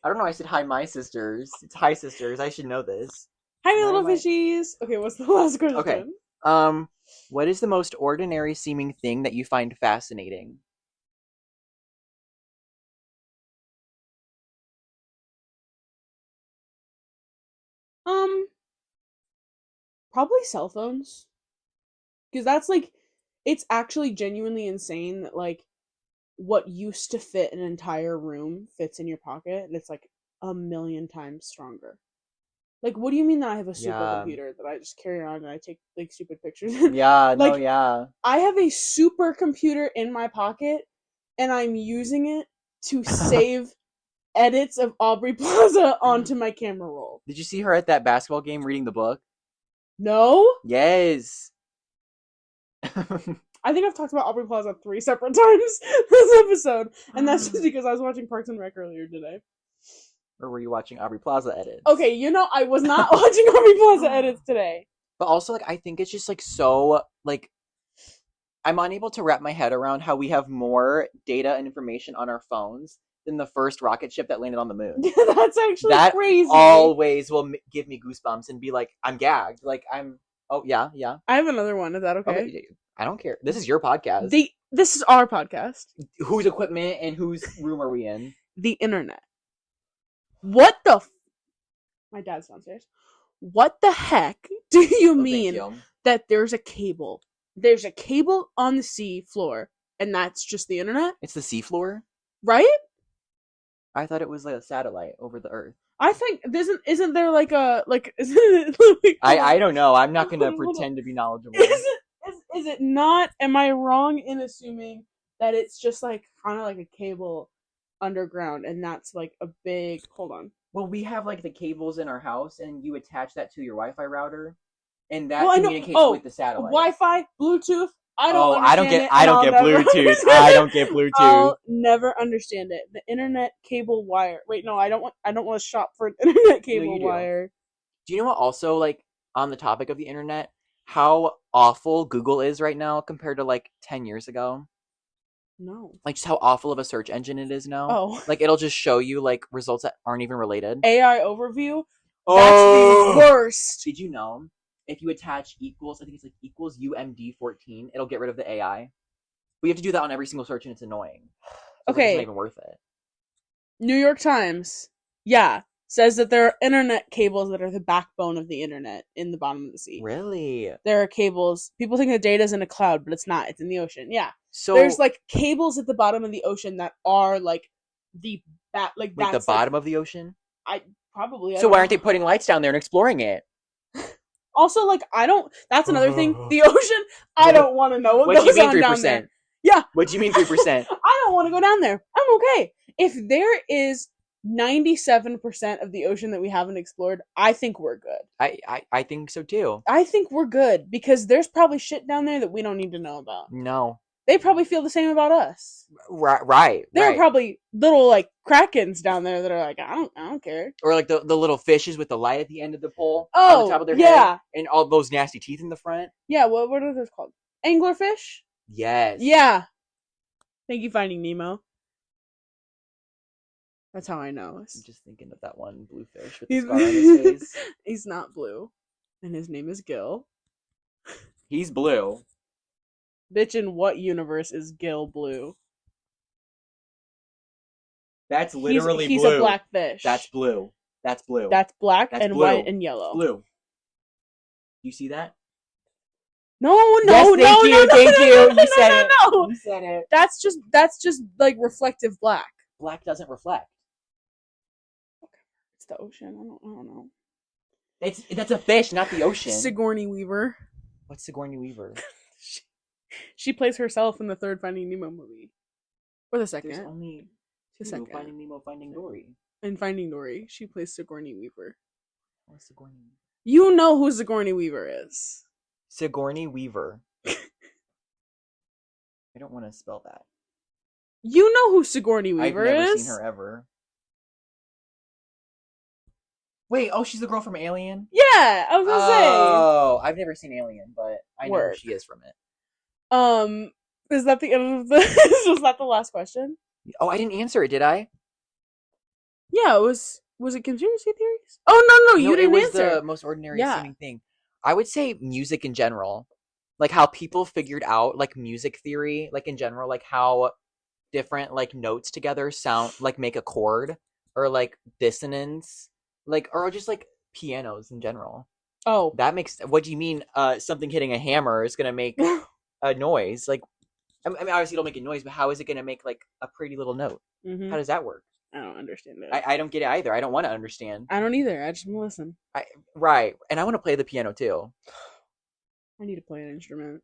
B: I don't know. I said hi, my sisters. It's hi, sisters. I should know this.
A: Hi, my little fishies. Okay, what's the last question?
B: Okay. What is the most ordinary seeming thing that you find fascinating?
A: Probably cell phones. Because that's like, it's actually genuinely insane that like what used to fit an entire room fits in your pocket, and it's like a million times stronger. Like, what do you mean that I have a supercomputer that I just carry around and I take like stupid pictures?
B: Yeah,
A: like,
B: no, yeah.
A: I have a supercomputer in my pocket, and I'm using it to save edits of Aubrey Plaza onto my camera roll.
B: Did you see her at that basketball game reading the book?
A: No.
B: Yes.
A: I think I've talked about Aubrey Plaza 3 separate times this episode, and that's just because I was watching Parks and Rec earlier today.
B: Or were you watching Aubrey Plaza edits?
A: Okay, I was not watching Aubrey Plaza edits today.
B: But also, like, I think it's just, like, so, like, I'm unable to wrap my head around how we have more data and information on our phones than the first rocket ship that landed on the moon.
A: That's actually crazy.
B: That always will give me goosebumps and be like, I'm gagged. Like, oh, yeah.
A: I have another one. Is that okay?
B: I don't care. This is your podcast.
A: This is our podcast.
B: Whose equipment and whose room are we in?
A: The internet. What the my dad's downstairs. What the heck do you mean that there's a cable? There's a cable on the sea floor, and that's just the internet?
B: It's the sea floor?
A: Right?
B: I thought it was like a satellite over the earth.
A: I think isn't there like a like isn't it like,
B: I don't know. I'm not gonna pretend to be knowledgeable.
A: Is it not? Am I wrong in assuming that it's just like kind of like a cable underground, and that's like a big hold on.
B: Well, we have like the cables in our house, and you attach that to your Wi-Fi router, and that communicates with the satellite.
A: Wi-Fi, Bluetooth. I don't get
B: Bluetooth. I don't get Bluetooth.
A: I'll never understand it. The internet cable wire. Wait, no, I don't want to shop for an internet cable wire.
B: Do you know what? Also, like on the topic of the internet, how awful Google is right now compared to like 10 years ago?
A: No.
B: Like just how awful of a search engine it is now.
A: Oh.
B: Like it'll just show you like results that aren't even related.
A: AI overview.
B: Oh!
A: That's the worst.
B: Did you know if you attach equals, I think it's like equals UMD14, it'll get rid of the AI. We have to do that on every single search and it's annoying. So
A: Okay.
B: It's not even worth it.
A: New York Times, says that there are internet cables that are the backbone of the internet in the bottom of the sea.
B: Really?
A: There are cables. People think the data's in a cloud, but it's not. It's in the ocean. Yeah.
B: So
A: there's like cables at the bottom of the ocean that are like the
B: bottom of the ocean?
A: Probably.
B: So why aren't they putting lights down there and exploring it?
A: Also, like that's another thing. The ocean. I don't want to know what
B: do you
A: goes
B: mean
A: on
B: 3%?
A: down there. Yeah.
B: What do you mean 3%?
A: I don't want to go down there. I'm okay. If there is 97% of the ocean that we haven't explored, I think we're good.
B: I think so too.
A: I think we're good because there's probably shit down there that we don't need to know about.
B: No.
A: They probably feel the same about us.
B: Right.
A: There are probably little like krakens down there that are like, I don't care.
B: Or like the little fishes with the light at the end of the pole.
A: Oh,
B: on the top of their head, and all those nasty teeth in the front.
A: Yeah, what are those called? Anglerfish?
B: Yes.
A: Yeah. Thank you, Finding Nemo. That's how I know.
B: I'm just thinking of that one blue fish with the scar on his face.
A: He's not blue. And his name is Gil.
B: He's blue.
A: Bitch, in what universe is Gil blue?
B: That's literally
A: he's
B: blue.
A: He's a black fish.
B: That's blue. That's blue.
A: That's black
B: That's
A: and
B: blue.
A: white and yellow.
B: Blue. You see that?
A: No,
B: yes, thank you. You said it.
A: No.
B: You said it.
A: That's just like reflective black.
B: Black doesn't reflect.
A: It's the ocean. I don't know.
B: That's a fish, not the ocean.
A: Sigourney Weaver.
B: What's Sigourney Weaver?
A: She plays herself in the third Finding Nemo movie. Or the second.
B: There's only
A: the second.
B: Finding Nemo, Finding Dory.
A: In Finding Dory, she plays Sigourney Weaver.
B: What's Sigourney Weaver?
A: You know who Sigourney Weaver is.
B: Sigourney Weaver. I don't want to spell that.
A: You know who Sigourney Weaver is?
B: I've never seen her ever. Wait, she's the girl from Alien?
A: Yeah, I was gonna say.
B: Oh, I've never seen Alien, but I know who she is from it.
A: Is that the end of the... Was that the last question?
B: Oh, I didn't answer it, did I?
A: Yeah, it was... Was it conspiracy theories? Oh, no, you didn't answer.
B: It was the most ordinary seeming thing. I would say music in general. Like how people figured out, like, music theory, like, in general, like, how different, like, notes together sound, like, make a chord, or, like, dissonance, like, or just, like, pianos in general.
A: Oh.
B: That makes... What do you mean, something hitting a hammer is gonna make a noise? Like, I mean, obviously it'll make a noise, but how is it gonna make, like, a pretty little note?
A: Mm-hmm.
B: How does that work?
A: I don't understand it.
B: I don't get it either. I don't want to understand.
A: I don't either. I just want to listen.
B: Right. And I want to play the piano too.
A: I need to play an instrument.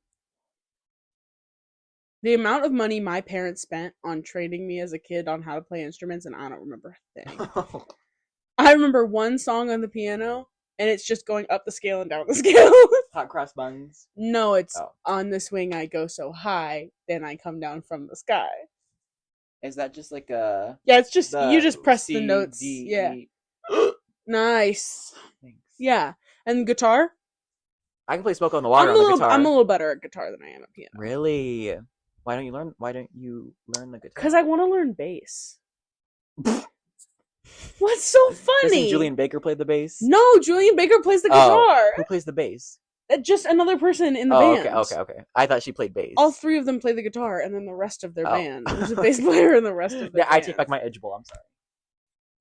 A: The amount of money my parents spent on training me as a kid on how to play instruments, and I don't remember a thing. I remember one song on the piano, and it's just going up the scale and down the scale.
B: Hot cross buns?
A: No, it's on the swing I go so high, then I come down from the sky.
B: Is that just like a...
A: Yeah, it's just, you just press the notes.
B: D,
A: yeah.
B: E.
A: Nice.
B: Thanks.
A: Yeah. And guitar?
B: I can play Smoke on the Water on the guitar.
A: I'm a little better at guitar than I am at piano.
B: Really? Why don't you learn the guitar?
A: Because I want to learn bass. What's so funny?
B: Doesn't Julian Baker play the bass?
A: No, Julian Baker plays the guitar.
B: Who plays the bass?
A: Just another person in the band.
B: Okay. I thought she played bass.
A: All three of them play the guitar, and then the rest of their band. There's a bass player in the rest of the band.
B: I take back my Edge Bowl, I'm sorry.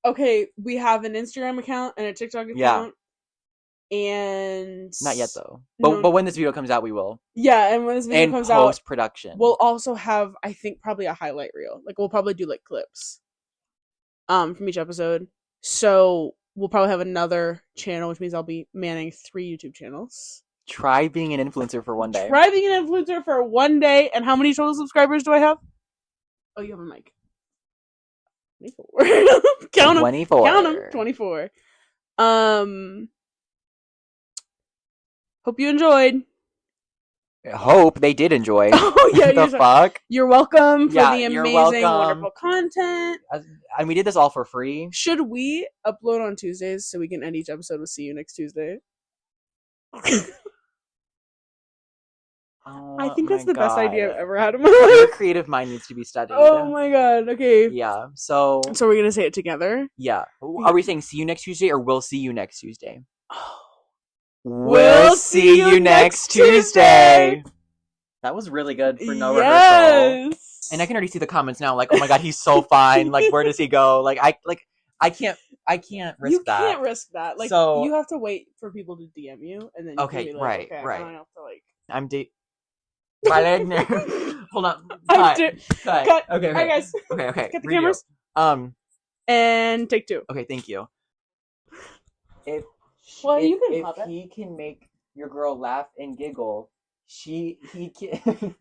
A: Okay, we have an Instagram account and a TikTok account. And...
B: Not yet, though. But when this video comes out, we will.
A: Yeah, and when this video comes out...
B: And post-production.
A: We'll also have, I think, probably a highlight reel. Like, we'll probably do, like, clips. From each episode. So, we'll probably have another channel, which means I'll be manning 3 YouTube channels.
B: Try being an influencer for one day.
A: Try being an influencer for one day. And how many total subscribers do I have? Oh, you have a mic. 24. Count them.
B: 24.
A: Count them. 24. Hope you enjoyed.
B: I hope they did enjoy.
A: Oh, yeah.
B: The fuck?
A: You're welcome for the amazing, wonderful content.
B: And we did this all for free.
A: Should we upload on Tuesdays so we can end each episode with "See you next Tuesday"?
B: Oh
A: I think
B: my
A: that's the best idea I've
B: God.
A: ever had in my
B: Your
A: life.
B: creative mind needs to be studied.
A: Oh my god. Okay.
B: Yeah. So
A: So we're gonna say it together.
B: yeah. Are we saying see you next Tuesday or we'll see you next Tuesday?
A: We'll see you next Tuesday.
B: That was really good for no rehearsal.
A: Yes.
B: And I can already see the comments now, like, oh my god, he's so fine. Like, where does he go? I can't risk
A: You
B: that.
A: can't risk that. Like,
B: So-
A: you have to wait for people to DM you, and then you
B: Okay,
A: can be like,
B: right,
A: okay,
B: right.
A: now I have to like.
B: I'm Hold on.
A: I'm
B: Cut. Cut.
A: Cut.
B: Okay.
A: Alright, guys.
B: Okay.
A: Get the
B: Redo.
A: cameras. And take 2.
B: Okay. Thank you. If
A: Well,
B: if,
A: you can
B: if
A: pop it.
B: he can make your girl laugh and giggle, he can.